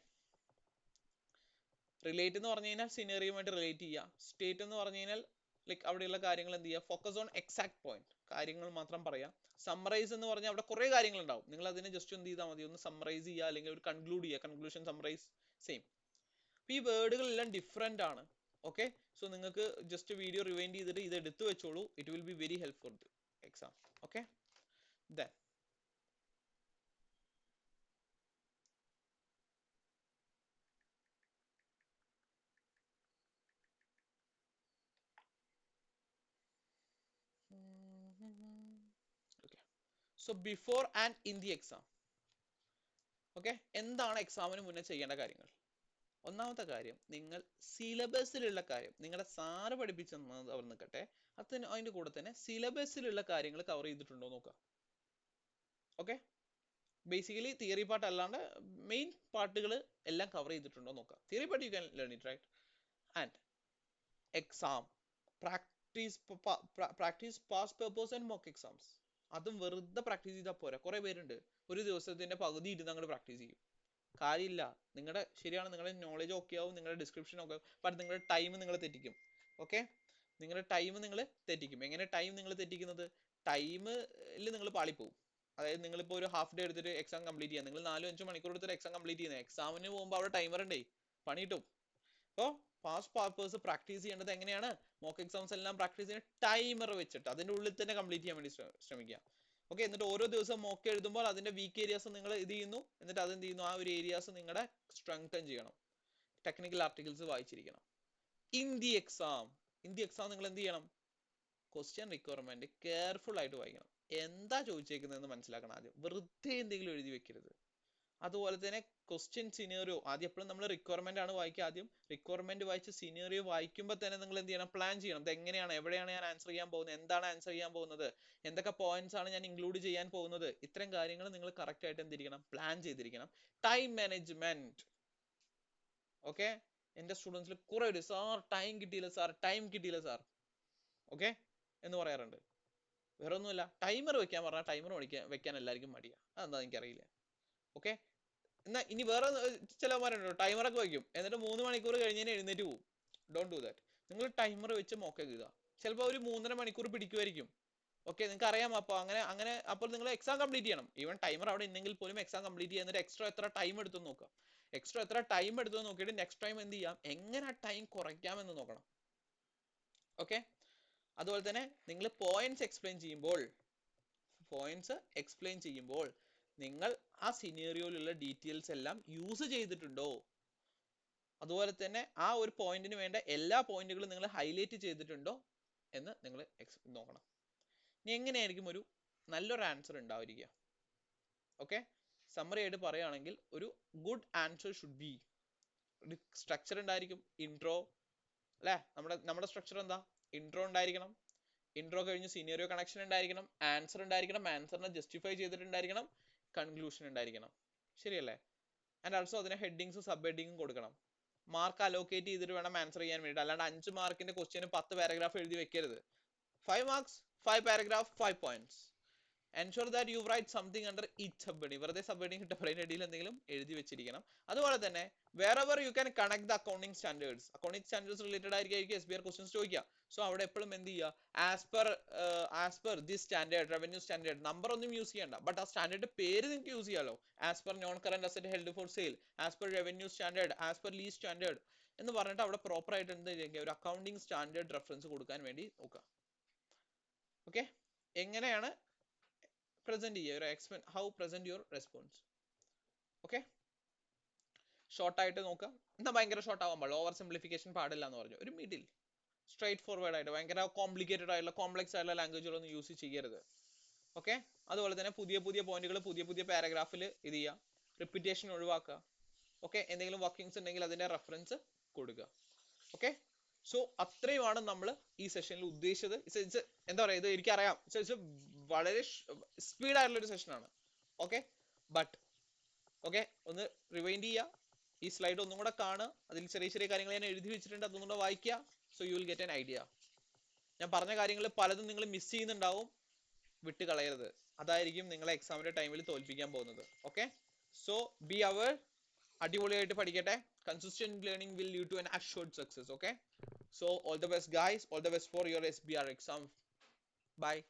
റിലേറ്റ് എന്ന് പറഞ്ഞു കഴിഞ്ഞാൽ സിനറിയുമായിട്ട് റിലേറ്റ് ചെയ്യുക. സ്റ്റേറ്റ് എന്ന് പറഞ്ഞു കഴിഞ്ഞാൽ ലൈക്ക് അവിടെയുള്ള കാര്യങ്ങൾ എന്ത് ചെയ്യുക, ഫോക്കസ് ഓൺ എക്സാക്ട് പോയിന്റ്, കാര്യങ്ങൾ മാത്രം പറയാം. സമ്മറൈസ് എന്ന് പറഞ്ഞാൽ അവിടെ കുറെ കാര്യങ്ങൾ ഉണ്ടാവും, നിങ്ങൾ അതിനെ ജസ്റ്റ് എന്ത് ചെയ്താൽ മതി, ഒന്ന് സമ്മറൈസ് ചെയ്യുക, അല്ലെങ്കിൽ ഒരു കൺക്ലൂഡ് ചെയ്യുക. Conclusion, summarise, same. ഈ വേർഡുകളെല്ലാം ഡിഫറെന്റ് ആണ്. ഓക്കെ, സോ നിങ്ങൾക്ക് ജസ്റ്റ് വീഡിയോ റിവൈൻഡ് ചെയ്തിട്ട് ഇത് എടുത്തു വെച്ചോളൂ. It will be very helpful exam. Okay. Then so before and in the exam. Okay, എന്താണ് എക്സാമിന് മുന്നേ ചെയ്യേണ്ട കാര്യങ്ങൾ? ഒന്നാമത്തെ കാര്യം, നിങ്ങൾ സിലബസിലുള്ള കാര്യം, നിങ്ങളുടെ സാറ് പഠിപ്പിച്ചെന്നത് അവർ നിൽക്കട്ടെ, അതിന്റെ കൂടെ തന്നെ സിലബസിലുള്ള കാര്യങ്ങൾ കവർ ചെയ്തിട്ടുണ്ടോ നോക്കുക. ഓക്കെ, ബേസിക്കലി തിയറി പാർട്ട് അല്ലാണ്ട് മെയിൻ പാർട്ടുകൾ എല്ലാം കവർ ചെയ്തിട്ടുണ്ടോ നോക്കുക. Theory part you can learn it right. And exam practice past papers and mock exams. അതും വെറുതെ പ്രാക്ടീസ് ചെയ്താൽ പോരാ. കുറെ പേരുണ്ട് ഒരു ദിവസത്തിന്റെ പകുതി ഇരുന്ന് അങ്ങോട്ട് പ്രാക്ടീസ് ചെയ്യും, കാര്യമില്ല. നിങ്ങളുടെ ശരിയാണ്, നിങ്ങളുടെ നോളജ് ഓക്കെ ആവും, നിങ്ങളുടെ ഡിസ്ക്രിപ്ഷൻ ഒക്കെ ആവും, ബട്ട് നിങ്ങളുടെ ടൈം നിങ്ങൾ തെറ്റിക്കും. ഓക്കെ, നിങ്ങളുടെ ടൈം നിങ്ങൾ തെറ്റിക്കും. എങ്ങനെ ടൈം നിങ്ങൾ തെറ്റിക്കുന്നത്? ടൈമിൽ നിങ്ങൾ പാളിപ്പോവും. അതായത് നിങ്ങളിപ്പോൾ ഒരു ഹാഫ് ഡേ എടുത്തിട്ട് എക്സാം കംപ്ലീറ്റ് ചെയ്യാം, നിങ്ങൾ 4-5 മണിക്കൂർ എടുത്തിട്ട് എക്സാം കംപ്ലീറ്റ് ചെയ്യുന്നത്, എക്സാമിന് പോകുമ്പോൾ അവിടെ ടൈമർ ഉണ്ടേ, പണി കിട്ടും. അപ്പോൾ പാസ്റ്റ് പേപ്പേഴ്സ് പ്രാക്ടീസ് ചെയ്യേണ്ടത് എങ്ങനെയാണ്? മോക്ക് എക്സാംസ് എല്ലാം പ്രാക്ടീസ് ചെയ്യുന്ന ടൈമർ വെച്ചിട്ട് അതിന്റെ ഉള്ളിൽ തന്നെ കംപ്ലീറ്റ് ചെയ്യാൻ വേണ്ടി ശ്രമിക്കുക. ഓക്കെ, എന്നിട്ട് ഓരോ ദിവസം മോക്ക് എഴുതുമ്പോൾ അതിന്റെ വീക്ക് ഏരിയാസ് നിങ്ങൾ ഇത് ചെയ്യുന്നു, എന്നിട്ട് അതെന്ത് ചെയ്യുന്നു, ആ ഒരു ഏരിയാസ് നിങ്ങളുടെ സ്ട്രെങ്തൻ ചെയ്യണം. ടെക്നിക്കൽ ആർട്ടിക്കിൾസ് വായിച്ചിരിക്കണം. ഇൻ ദി എക്സാം നിങ്ങൾ എന്ത് ചെയ്യണം? ക്വസ്റ്റ്യൻ റിക്വയർമെന്റ് കെയർഫുൾ ആയിട്ട് വായിക്കണം. എന്താ ചോദിച്ചേക്കുന്നതെന്ന് മനസ്സിലാക്കണം ആദ്യം, വെറുതെ എന്തെങ്കിലും എഴുതി വെക്കരുത്. അതുപോലെ തന്നെ ക്വസ്റ്റ്യൻ സിനേറിയോ ആദ്യം, എപ്പോഴും നമ്മൾ റിക്വയർമെന്റ് ആണ് വായിക്കുക. ആദ്യം റിക്വയർമെന്റ് വായിച്ച് സിനേറിയോ വായിക്കുമ്പോൾ തന്നെ നിങ്ങൾ എന്ത് ചെയ്യണം? പ്ലാൻ ചെയ്യണം. ഇത് എങ്ങനെയാണ്, എവിടെയാണ് ഞാൻ ആൻസർ ചെയ്യാൻ പോകുന്നത്, എന്താണ് ആൻസർ ചെയ്യാൻ പോകുന്നത്, എന്തൊക്കെ പോയിന്റ്സ് ആണ് ഞാൻ ഇൻക്ലൂഡ് ചെയ്യാൻ പോകുന്നത്, ഇത്തരം കാര്യങ്ങൾ നിങ്ങൾ കറക്റ്റ് ആയിട്ട് എന്തിരിക്കണം? പ്ലാൻ ചെയ്തിരിക്കണം. Time management. ഓക്കെ, എന്റെ സ്റ്റുഡൻസിൽ കുറെ ഒരു സാർ ടൈം കിട്ടിയില്ല സാർ ഓക്കെ എന്ന് പറയാറുണ്ട്. വേറെ ഒന്നുമില്ല, ടൈമർ വെക്കാൻ പറഞ്ഞാൽ ടൈമർ വെക്കാൻ എല്ലാവർക്കും മടിയാ, അതെന്താ എനിക്കറിയില്ല. ഓക്കെ, എന്നാ ഇനി വേറെ ചിലവന്മാരുണ്ടോ ടൈമറൊക്കെ വെക്കും എന്നിട്ട് 3 മണിക്കൂർ കഴിഞ്ഞതിന് എഴുന്നേറ്റ് പോകും. Don't do that. നിങ്ങൾ ടൈമർ വെച്ച് മോക്ക് എഴുതുക. ചിലപ്പോൾ ഒരു 3.5 മണിക്കൂർ പിടിക്കുമായിരിക്കും. ഓക്കെ, നിങ്ങൾക്ക് അറിയാം. അപ്പോൾ അങ്ങനെ അപ്പോൾ നിങ്ങൾ എക്സാം കംപ്ലീറ്റ് ചെയ്യണം. ഈവൻ ടൈമർ അവിടെ ഉണ്ടെങ്കിൽ പോലും എക്സാം കംപ്ലീറ്റ് ചെയ്യുക, എന്നിട്ട് എക്സ്ട്രാ എത്ര ടൈം എടുത്തു നോക്കുക. എക്സ്ട്രാ എത്ര ടൈം എടുത്തു നോക്കിയിട്ട് നെക്സ്റ്റ് ടൈം എന്ത് ചെയ്യാം, എങ്ങനെ ടൈം കുറയ്ക്കാമെന്ന് നോക്കണം. ഓക്കെ, അതുപോലെ തന്നെ നിങ്ങൾ പോയിന്റ്സ് എക്സ്പ്ലെയിൻ ചെയ്യുമ്പോൾ നിങ്ങൾ ആ സിനേറിയോയിലുള്ള ഡീറ്റെയിൽസ് എല്ലാം യൂസ് ചെയ്തിട്ടുണ്ടോ, അതുപോലെ തന്നെ ആ ഒരു പോയിന്റിന് വേണ്ട എല്ലാ പോയിന്റുകളും നിങ്ങൾ ഹൈലൈറ്റ് ചെയ്തിട്ടുണ്ടോ എന്ന് നിങ്ങൾ നോക്കണം. ഇനി എങ്ങനെയായിരിക്കും ഒരു നല്ലൊരു ആൻസർ ഉണ്ടാവുക? ഓക്കെ, സമ്മറി ആയിട്ട് പറയുകയാണെങ്കിൽ ഒരു ഗുഡ് ആൻസർ ഷുഡ് ബി, ഒരു സ്ട്രക്ചർ ഉണ്ടായിരിക്കും. ഇൻട്രോ അല്ലെ, നമ്മുടെ സ്ട്രക്ചർ എന്താ? ഇൻട്രോ ഉണ്ടായിരിക്കണം, ഇൻട്രോ കഴിഞ്ഞ് സിനേറിയോ കണക്ഷൻ ഉണ്ടായിരിക്കണം, ആൻസർ ഉണ്ടായിരിക്കണം, ആൻസറിനെ ജസ്റ്റിഫൈ ചെയ്തിട്ടുണ്ടായിരിക്കണം, കൺക്ലൂഷൻ ഉണ്ടായിരിക്കണം. ശരിയല്ലേ? ആൻഡ് ആൾസോ അതിന് ഹെഡിങ്സും സബ് ഹെഡിങ്ങും കൊടുക്കണം. മാർക്ക് അലോക്കേറ്റ് ചെയ്തിട്ട് വേണം ആൻസർ ചെയ്യാൻ വേണ്ടിയിട്ട്. അല്ലാണ്ട് 5 മാർക്കിന്റെ ക്വസ്റ്റ്യന് 10 പാരഗ്രാഫ് എഴുതി വെക്കരുത്. 5 marks 5 paragraph 5 points. Ensure that you write something under each subheading. വെറുതെ സബ്ഹെഡിങ് ഇട്ട് പറയുന്ന ഇടയിൽ എന്തെങ്കിലും എഴുതി വെച്ചിരിക്കണം. അതുപോലെ തന്നെ wherever you can connect the accounting standards related ആയിരിക്കും SBR ക്വസ്റ്റ്യൻസ് ചോദിക്കുക. സോ അവിടെ എപ്പോഴും എന്ത് ചെയ്യുക, as per this standard, revenue standard, number ഒന്നും യൂസ് ചെയ്യണ്ട, ബട്ട് ആ സ്റ്റാൻഡേർഡ് പേര് നിങ്ങൾക്ക് യൂസ് ചെയ്യാലോ. As per non current asset held for sale, as per revenue standard, as per lease standard എന്ന് പറഞ്ഞിട്ട് അവിടെ പ്രോപ്പർ ആയിട്ട് എന്ത് ചെയ്യുക, ഒരു അക്കൗണ്ടിങ് സ്റ്റാൻഡേർഡ് റെഫറൻസ് കൊടുക്കാൻ വേണ്ടി നോക്കുക. ഓക്കെ, എങ്ങനെയാണ് പ്രസന്റ് ചെയ്യുക, how present your response. Okay, short ആയിട്ട് നോക്കുക. എന്താ ഭയങ്കര ഷോർട്ട് ആവാൻ പാടില്ല, ഓവർ സിംപ്ലിഫിക്കേഷൻ പാടില്ല എന്ന് പറഞ്ഞു. ഒരു മിഡിൽ സ്ട്രൈറ്റ് ഫോർവേഡ് ആയിട്ട്, ഭയങ്കര കോംപ്ലിക്കേറ്റഡ് ആയിട്ടുള്ള കോംപ്ലക്സ് ആയിട്ടുള്ള ലാംഗ്വേജുകളൊന്നും യൂസ് ചെയ്യരുത്. ഓക്കെ, അതുപോലെ തന്നെ പുതിയ പോയിന്റുകൾ പുതിയ പാരഗ്രാഫിൽ ഇത് ചെയ്യുക, റിപ്പീറ്റേഷൻ ഒഴിവാക്കുക. ഓക്കെ, എന്തെങ്കിലും വർക്കിങ്സ് ഉണ്ടെങ്കിൽ അതിന്റെ റെഫറൻസ് കൊടുക്കുക. ഓക്കെ, സോ അത്രയുമാണ് നമ്മൾ ഈ സെഷനിൽ ഉദ്ദേശിച്ചത്. എന്താ പറയുക, ഇത് എനിക്കറിയാം വളരെ സ്പീഡ് ആയിട്ടുള്ള ഒരു സെഷനാണ്. ഓക്കെ, ബട്ട് ഓക്കെ, ഒന്ന് റിവൈൻഡ് ചെയ്യുക, ഈ സ്ലൈഡ് ഒന്നും കൂടെ കാണുക, അതിൽ ചെറിയ കാര്യങ്ങൾ ഞാൻ എഴുതി വെച്ചിട്ടുണ്ട്, അതൊന്നും കൂടെ വായിക്കുക. So you will get an idea. ഞാൻ പറഞ്ഞ കാര്യങ്ങൾ പലതും നിങ്ങൾ മിസ് ചെയ്യുന്നുണ്ടാവും, വിട്ട് കളയരുത്. അതായിരിക്കും നിങ്ങളെ എക്സാമിന്റെ ടൈമിൽ തോൽപ്പിക്കാൻ പോകുന്നത്. ഓക്കെ, സോ ബി അവർ, അടിപൊളിയായിട്ട് പഠിക്കട്ടെ. Consistent learning will lead to an assured success. Okay, so all the best guys, all the best for your SBR exam. Bye.